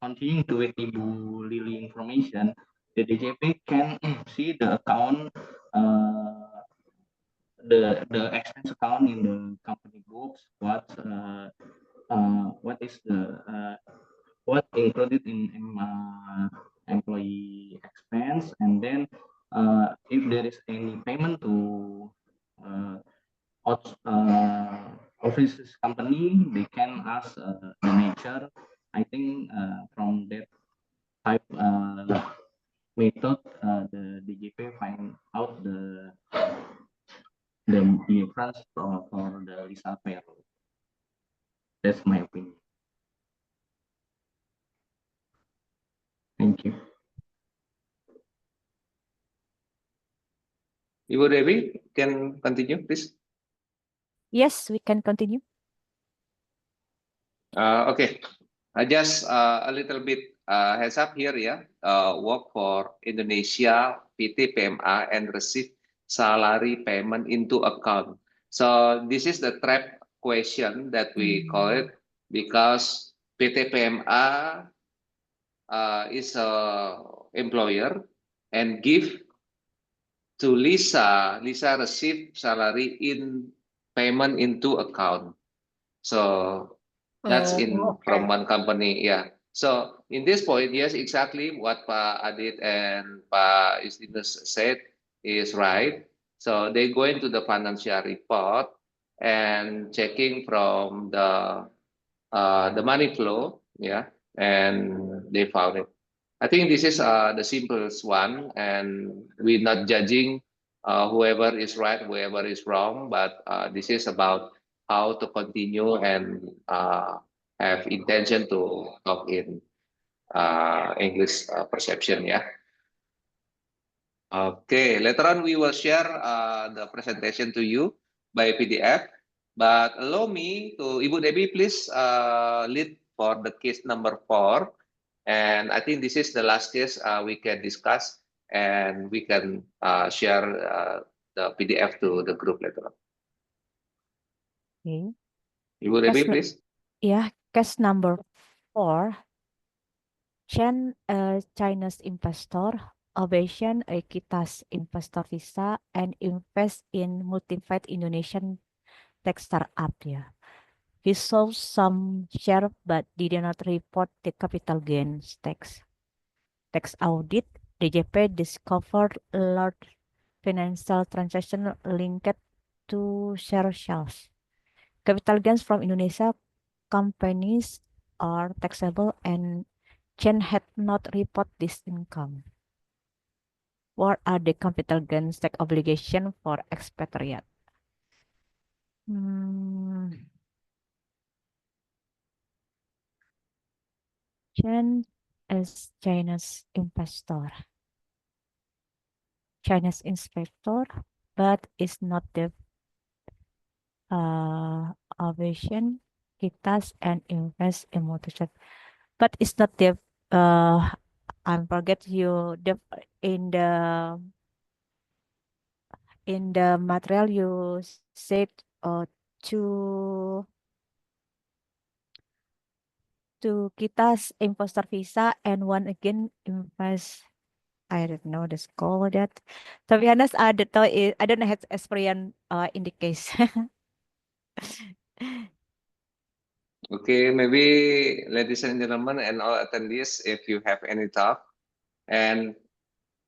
continuing to with Ibu Lily information, the DJP can see the account, the expense account in the company books. What is the what included in employee expense, and then if there is any payment to offices company, they can ask the nature. I think from that type method, the DJP find out the difference for the Lisa payroll. That's my opinion. Thank you. Ibu Dewi, can continue, please. Yes, we can continue. Okay, just a little bit heads up here, yeah. Work for Indonesia, PT PMA, and receive salary payment into account. So this is the trap question that we call it, because PT PMA is a employer and give to Lisa. Lisa receive salary in payment into account. So that's from one company, yeah. So in this point, yes, exactly what Pak Adit and Pak Justinus said is right. So they go into the financial report and checking from the money flow, yeah, and they found it. I think this is the simplest one, and we're not judging whoever is right, whoever is wrong, but this is about how to continue and have intention to talk in English perception, yeah. Okay, later on we will share the presentation to you by PDF, but allow me to, Ibu Debbie, please lead for the case number 4. And I think this is the last case we can discuss, and we can share the PDF to the group later on. Okay. Ibu Debbie, please. Yeah, case number 4. Chen, a Chinese investor, Ovation, a Kitas investor visa, and invest in multiplied Indonesian tech startup. Yeah. He sold some share but did not report the capital gains tax. Tax audit, DJP discovered large financial transaction linked to share sales. Capital gains from Indonesia companies are taxable, and Chen had not reported this income. What are the capital gains tax obligation for expatriate? Chen is China's investor, Chinese inspector, but is not the Ovation, Kitas, and invest in motorcycle. But it's not the I forget you the in the material you said to Kitas imposter visa and one again invest. I don't know the score that. To be honest, I don't have experience in the case. Okay, maybe ladies and gentlemen and all attendees, if you have any thought, and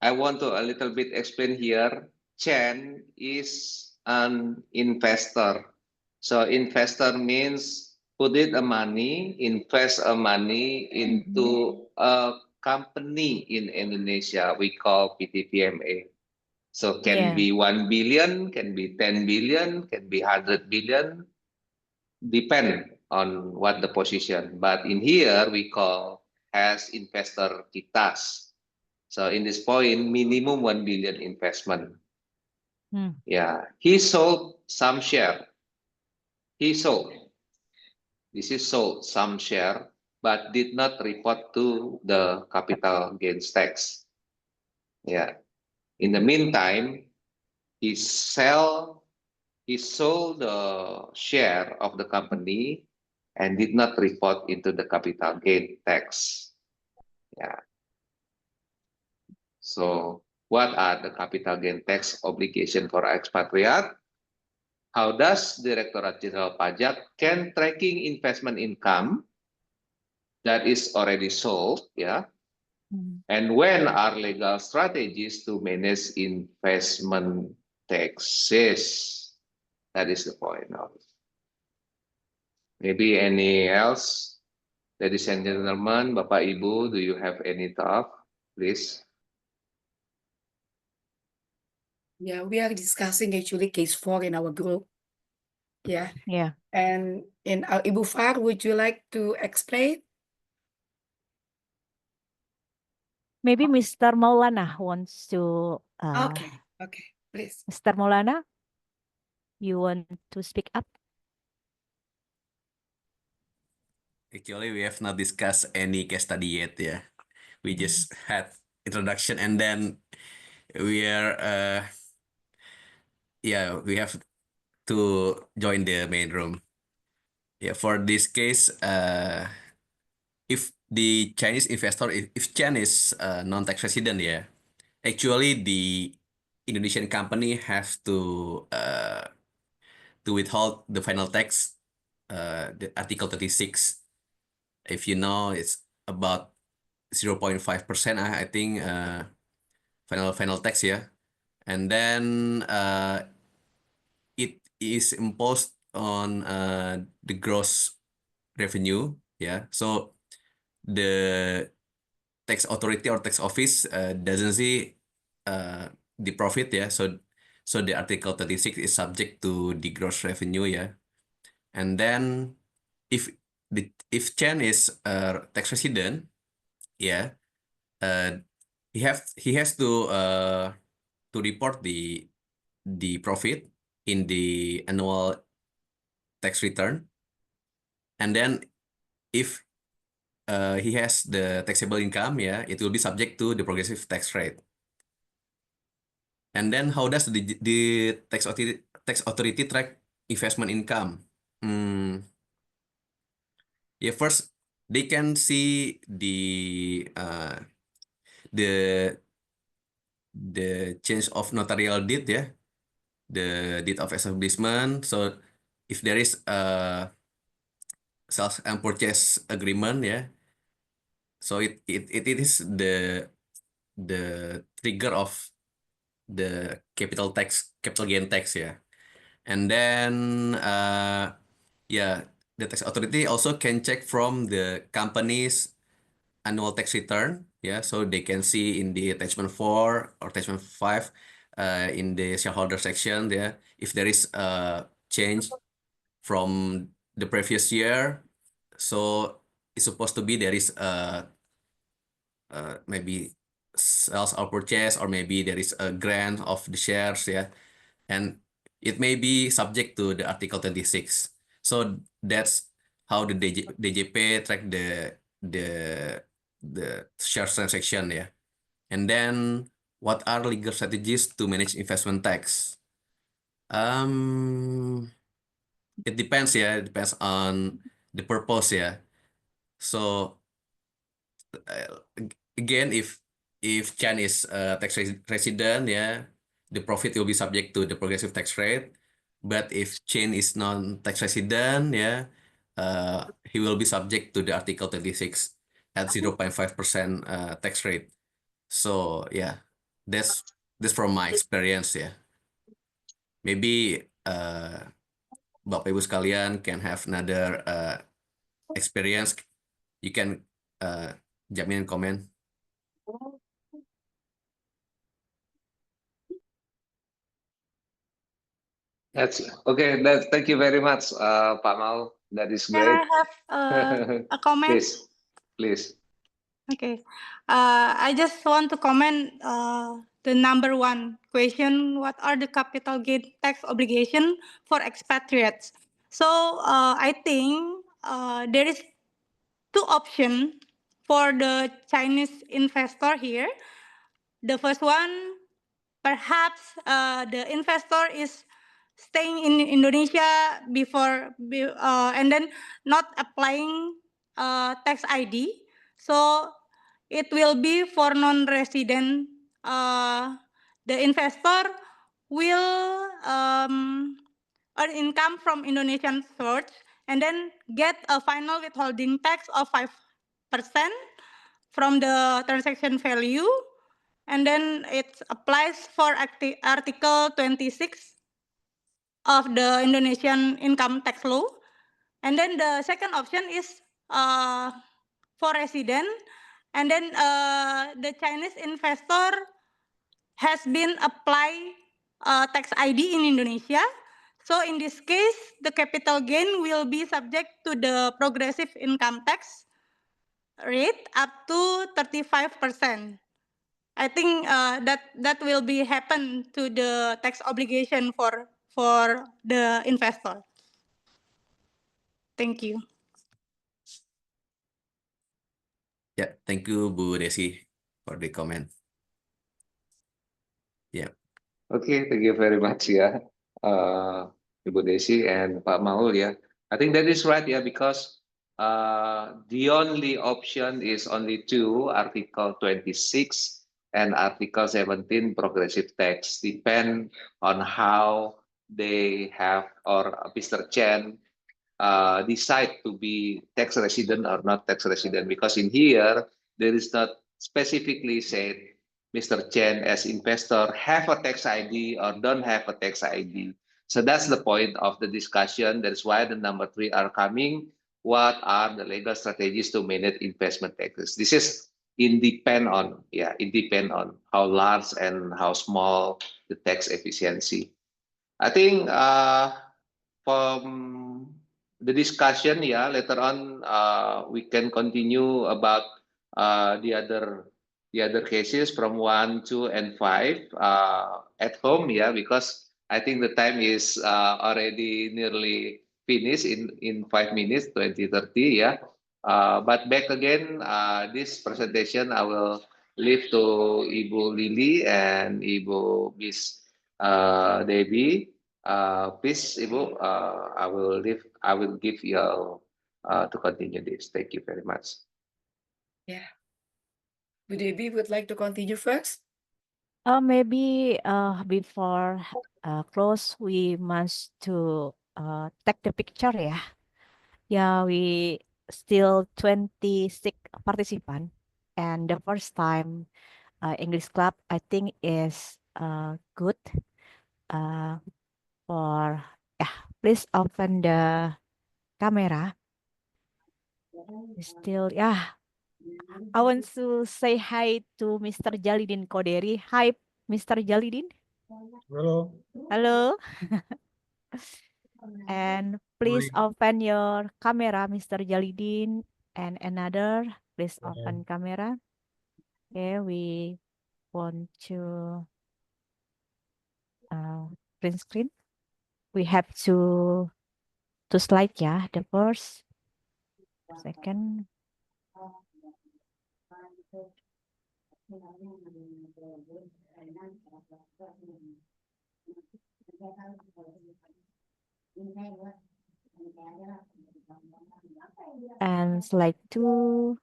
I want to a little bit explain here. Chen is an investor. So investor means put it a money, invest a money into a company in Indonesia. We call PTPMA. So can Yeah. be 1 billion, can be 10 billion, can be 100 billion, depend on what the position. But in here we call as investor kitas. So in this point, minimum 1 billion investment. Hmm. Yeah, he sold some share. He sold. This is sold some share, but did not report to the capital gains tax. Yeah. In the meantime, he sold the share of the company and did not report into the capital gain tax. Yeah. So what are the capital gain tax obligation for expatriate? How does Directorate Jenderal Pajak can tracking investment income that is already sold, yeah? Hmm. And when are legal strategies to manage investment taxes? That is the point of it. Maybe any else? Ladies and gentlemen, Bapak Ibu, do you have any thought, please? Yeah, we are discussing actually case 4 in our group. Yeah. Yeah. And in Ibu Far, would you like to explain? Maybe Mr. Maulana wants to. Okay, please. Mr. Maulana, you want to speak up? Actually, we have not discussed any case study yet. Yeah, we just had introduction, and then we are yeah, we have to join the main room. Yeah, for this case, if the Chinese investor, if Chen is non-tax resident, yeah, actually the Indonesian company has to withhold the final tax, the Article 36. If you know, it's about 0.5%, I think, final tax, yeah. And then it is imposed on the gross revenue, yeah. So the tax authority or tax office doesn't see the profit, yeah. So the Article 36 is subject to the gross revenue, yeah. And then if Chen is a tax resident, yeah, he has to report the profit in the annual tax return, and then if he has the taxable income, yeah, it will be subject to the progressive tax rate. And then how does the tax authority track investment income? Yeah, first they can see the change of notarial deed, yeah, the deed of establishment. So if there is a sales and purchase agreement, yeah, so it is the trigger of the capital gain tax, yeah. And then yeah, the tax authority also can check from the company's annual tax return, yeah, so they can see in the attachment 4 or attachment 5 in the shareholder section, yeah, if there is a change from the previous year. So it's supposed to be there is maybe sales or purchase, or maybe there is a grant of the shares, yeah, and it may be subject to the Article 26. So that's how the DJP track the share transaction, yeah. And then what are legal strategies to manage investment tax? It depends, yeah. It depends on the purpose, yeah. So again, if Chan is a tax resident, yeah, the profit will be subject to the progressive tax rate. But if Chen is non-tax resident, yeah, he will be subject to the Article 36 at 0.5% tax rate. So yeah, that's from my experience ya. Maybe Bapak Ibu sekalian can have another experience. You can jump in and comment. That's okay. Thank you very much, Pak Mal. That is Can great. I have a comment? Please. Okay. I just want to comment the number one question: what are the capital gain tax obligation for expatriates? So I think there is two options for the Chinese investor here. The first one, perhaps the investor is staying in Indonesia and then not applying tax ID. So it will be for non-resident. The investor will earn income from Indonesian source and then get a final withholding tax of 5% from the transaction value. And then it applies for Article 26 of the Indonesian income tax law. And then the second option is for resident. And then the Chinese investor has been applied tax ID in Indonesia. So in this case, the capital gain will be subject to the progressive income tax rate up to 35%. I think that will be happen to the tax obligation for the investor. Thank you. Yeah, thank you Bu Desi for the comment. Yeah. Okay, thank you very much ya, Ibu Desi and Pak Maul ya. I think that is right ya, because the only option is only two, Article 26 and Article 17 progressive tax, depend on how they have or Mr. Chen decide to be tax resident or not tax resident, because in here there is not specifically said Mr. Chen as investor have a tax ID or don't have a tax ID. So that's the point of the discussion. That's why the number 3 are coming. What are the legal strategies to manage investment taxes? This is independ on how large and how small the tax efficiency. I think from the discussion, later on we can continue about the other cases from 1, 2, and 5 at home, because I think the time is already nearly finished in 5 minutes, 20:30, but back again, this presentation I will leave to Ibu Lily and Ibu Miss Debbie. Please, Ibu, I will give you to continue this. Thank you very much. Yeah. Bu Debbie would like to continue first. Maybe before close, we must to take the picture ya. Yeah, we still 26 participant, and the first time English club I think is good. For please open the camera. Still I want to say hi to Mr. Jalidin Koderi. Hi, Mr. Jalidin. Hello. Hello. And please open your camera, Mr. Jalidin, and another. Please open camera. Okay, we want to print screen. We have to slide the first, second. And slide 2.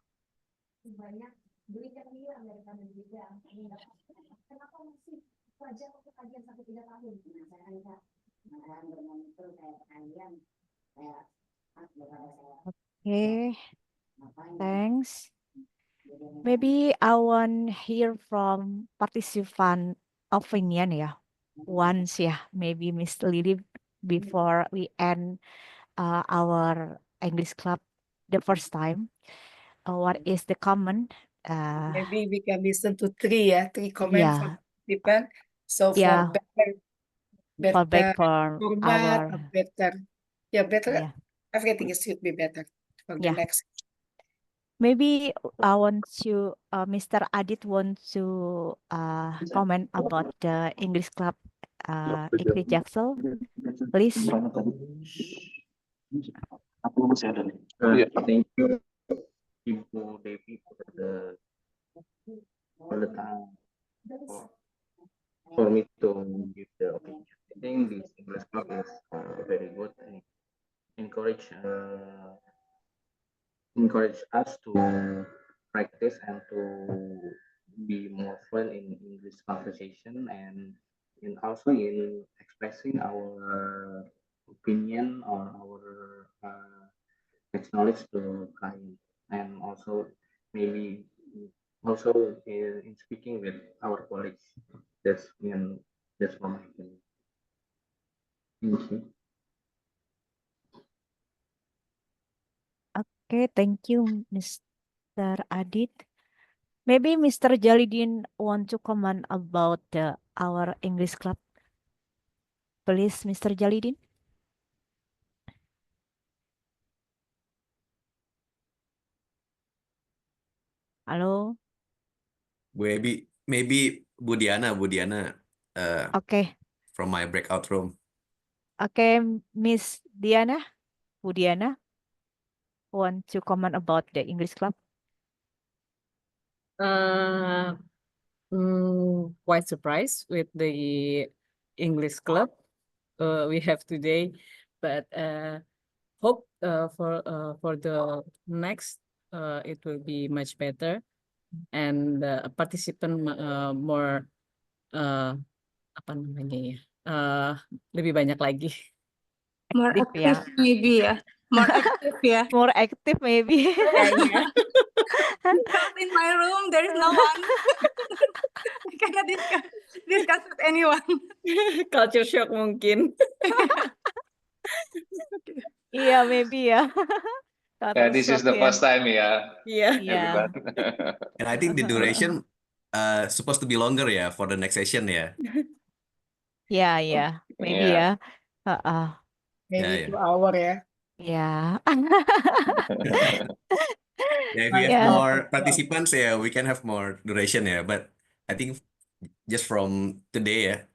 Okay, thanks. Maybe I want hear from participant opinion ya. Once ya, maybe Miss Lily before we end our English club the first time. What is the common? Maybe we can listen to three comments from Yeah, participant. So for yeah, for better back for format, our better yeah, everything should be better for the yeah. next. Maybe I want to Mr. Adit want to comment about the English club IKT Jaksel, please. Thank you, Ibu Devi, for the time for me to give the opinion. I think this English club is very good and encourage us to practice and to be more fluent in English conversation and also in expressing our opinion or our knowledge to client, and also maybe also in speaking with our colleagues. That's from my opinion. Thank you. Okay, thank you, Mr. Adit. Maybe Mr. Jalidin want to comment about our English club. Please, Mr. Jalidin. Halo. Maybe Budiana Oke, from my breakout room. Oke, Miss Diana, Budiana, want to comment about the English club? Quite surprised with the English club we have today, but hope for the next it will be much better and participant more apa namanya ya lebih banyak lagi. More Active active ya. maybe ya. More active ya. More active maybe. Kayaknya. Because in my room there is no one. I cannot discuss with anyone. Culture shock mungkin. Iya, maybe ya. Yeah, this is the first time, Iya. Yeah. And I think the duration supposed to be longer ya for the next session ya. Yeah, maybe Yeah. ya. Maybe Yeah. 2 hour ya. Yeah. Yeah, if we have Yeah. more participants, yeah, we can have more duration, yeah. But I think just from today,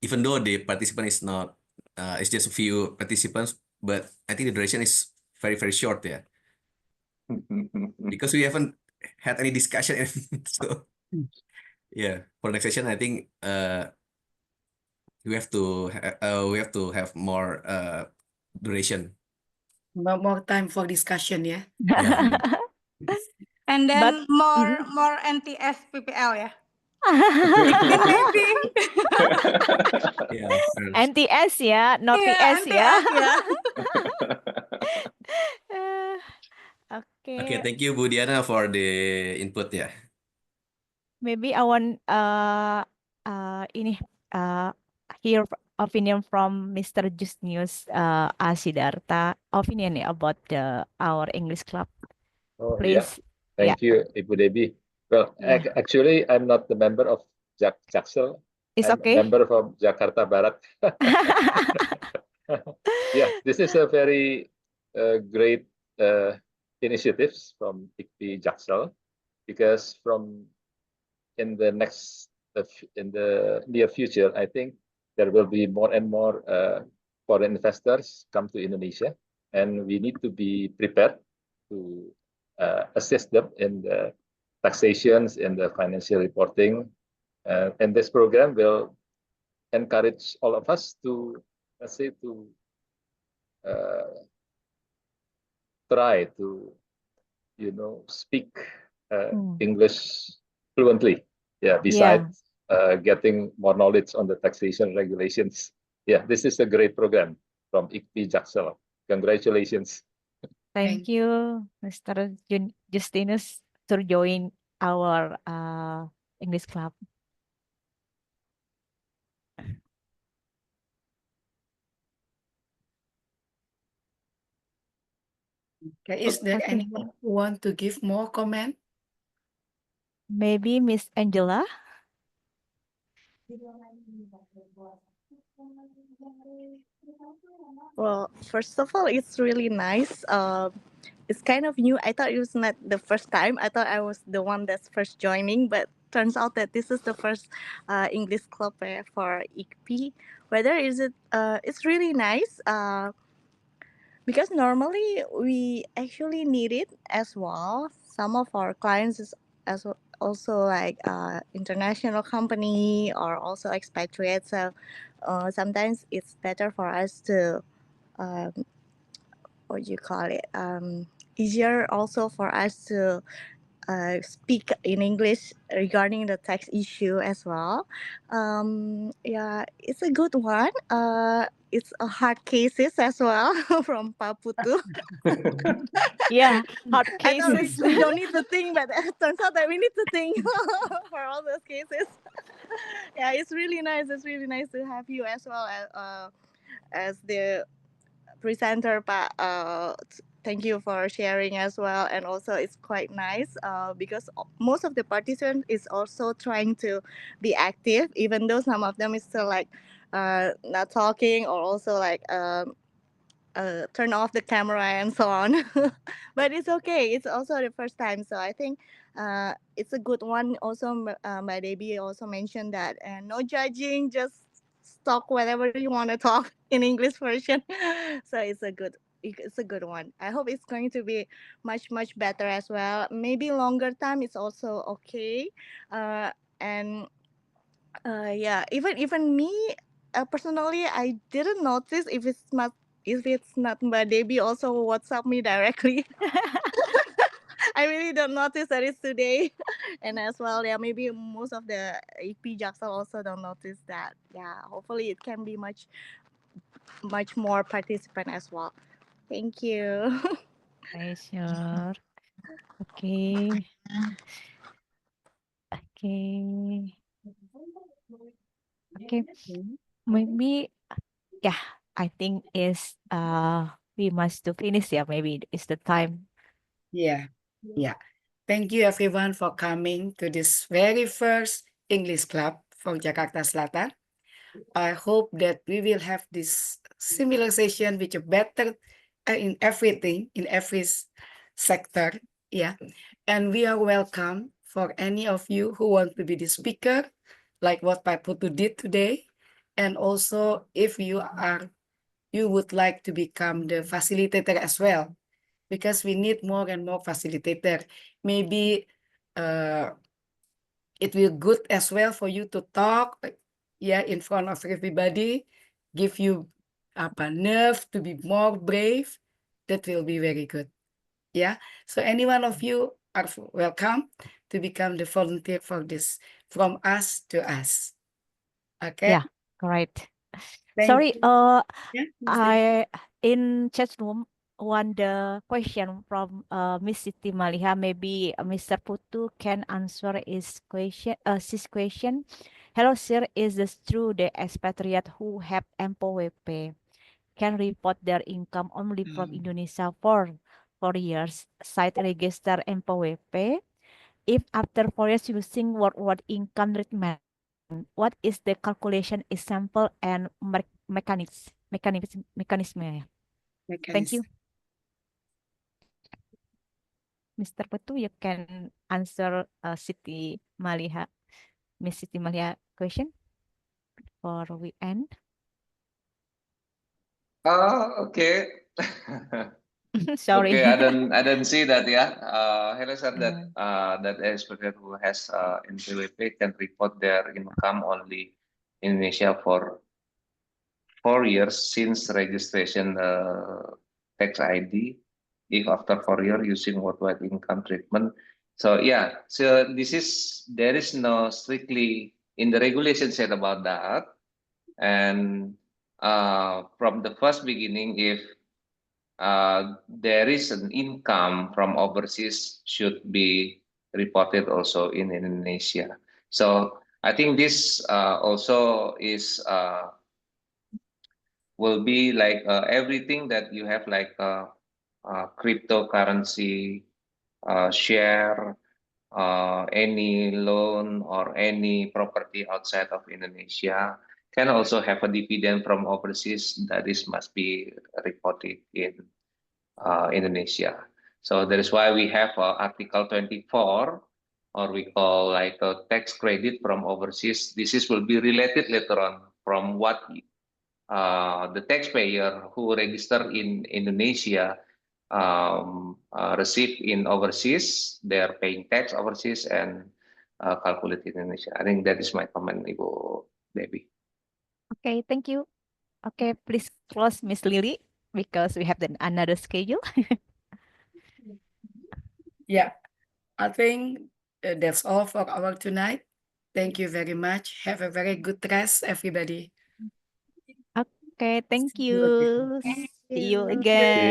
even though the participant is not, it's just a few participants, but I think the duration is very, very short, yeah. Because we haven't had any discussion, so yeah, for next session, I think we have to have more duration. More time for discussion ya. Yeah. And then But more NTS PPL ya. maybe. Yeah. NTS ya, not Iya, TS ya. NTS ya. Okay, Okay, thank you Bu Diana for the input ya. maybe I want hear opinion from Mr. Jusnius Asidarta opinion about our English club. Oh, Please. yeah. Thank you, Ibu Debbie. Well, Yeah. actually, I'm not the member of Jaksel. It's I'm okay. a member from Jakarta Barat. Yeah, this is a very great initiatives from IKP Jaksel, because in the near future, I think there will be more and more foreign investors come to Indonesia, and we need to be prepared to assist them in the taxations, in the financial reporting, and this program will encourage all of us to, let's say, to try to, speak English fluently. Yeah, besides getting more knowledge on the taxation regulations. Yeah, this is a great program from IKP Jaksel. Congratulations. Thank you, Mr. Justinus, to join our English club. Okay, is there Okay. anyone who want to give more comment? Maybe Miss Angela. Well, first of all, it's really nice. It's kind of new. I thought it was not the first time. I thought I was the one that's first joining, but turns out that this is the first English club for ICP. Whether is it? It's really nice. Because normally we actually need it as well. Some of our clients is also like international company or also expatriates. So sometimes it's better for us to um, what you call it easier also for us to speak in English regarding the tax issue as well. Yeah, it's a good one. It's a hard cases as well from Pak Putu. Yeah, hard I thought cases. we don't need to think, but it turns out that we need to think for all those cases. Yeah, it's really nice. It's really nice to have you as well as the presenter, Pak. Thank you for sharing as well. And also, it's quite nice because most of the participants is also trying to be active, even though some of them is still like not talking or also like turn off the camera and so on. But it's okay. It's also the first time, so I think it's a good one. Also, my baby also mentioned that no judging, just talk whatever you want to talk in English version. So it's a good one. I hope it's going to be much better as well. Maybe longer time is also okay. And yeah, even me personally, I didn't notice if it's not Mbak Debbie also WhatsApp me directly. I really don't notice that it's today. And as well, yeah, maybe most of the EP Jaksel also don't notice that. Yeah, hopefully it can be much more participant as well. Thank you. Pleasure. Okay. Okay. Okay. Maybe yeah, I think is we must to finish. Yeah, maybe it's the time. Yeah, yeah. Thank you everyone for coming to this very first English club for Jakarta Selatan. I hope that we will have this similar session with a better in everything, in every sector. Yeah. And we are welcome for any of you who want to be the speaker, like what Pak Putu did today. And also if you would like to become the facilitator as well, because we need more and more facilitator. Maybe it will good as well for you to talk, yeah, in front of everybody, give you nerve to be more brave. That will be very good. Yeah. So any one of you are welcome to become the volunteer for this, from us to us. Okay. Yeah, correct. Thank Sorry, you. Yeah, I in chat room one the question from Miss Siti Maliha. Maybe Mr. Putu can answer his question. Hello, sir. Is this true the expatriate who have MPWP can report their income only from Indonesia for 4 years, site register MPWP? If after 4 years using worldwide income treatment, what is the calculation example and mechanism? Thank you. Mr. Putu, you can answer Siti Maliha, Miss Siti Maliha question before we end. Okay. Sorry. Okay, I don't see that. Yeah, Helen said that that expatriate who has NPWP can report their income only in Indonesia for 4 years since registration tax ID. If after 4 years using worldwide income treatment, so yeah, so there is no strictly in the regulation said about that, and from the first beginning, if there is an income from overseas should be reported also in Indonesia. So I think this also is will be like everything that you have like cryptocurrency, share, any loan or any property outside of Indonesia can also have a dividend from overseas that is must be reported in Indonesia. So that is why we have Article 24, or we call like a tax credit from overseas. This is will be related later on from what the taxpayer who register in Indonesia receive in overseas. They are paying tax overseas and calculate in Indonesia. I think that is my comment, Ibu Debbie. Okay, thank you. Okay, please close Miss Lily because we have another schedule. Yeah, I think that's all for our tonight. Thank you very much. Have a very good rest, everybody. Okay, thank See you again. you. See you again.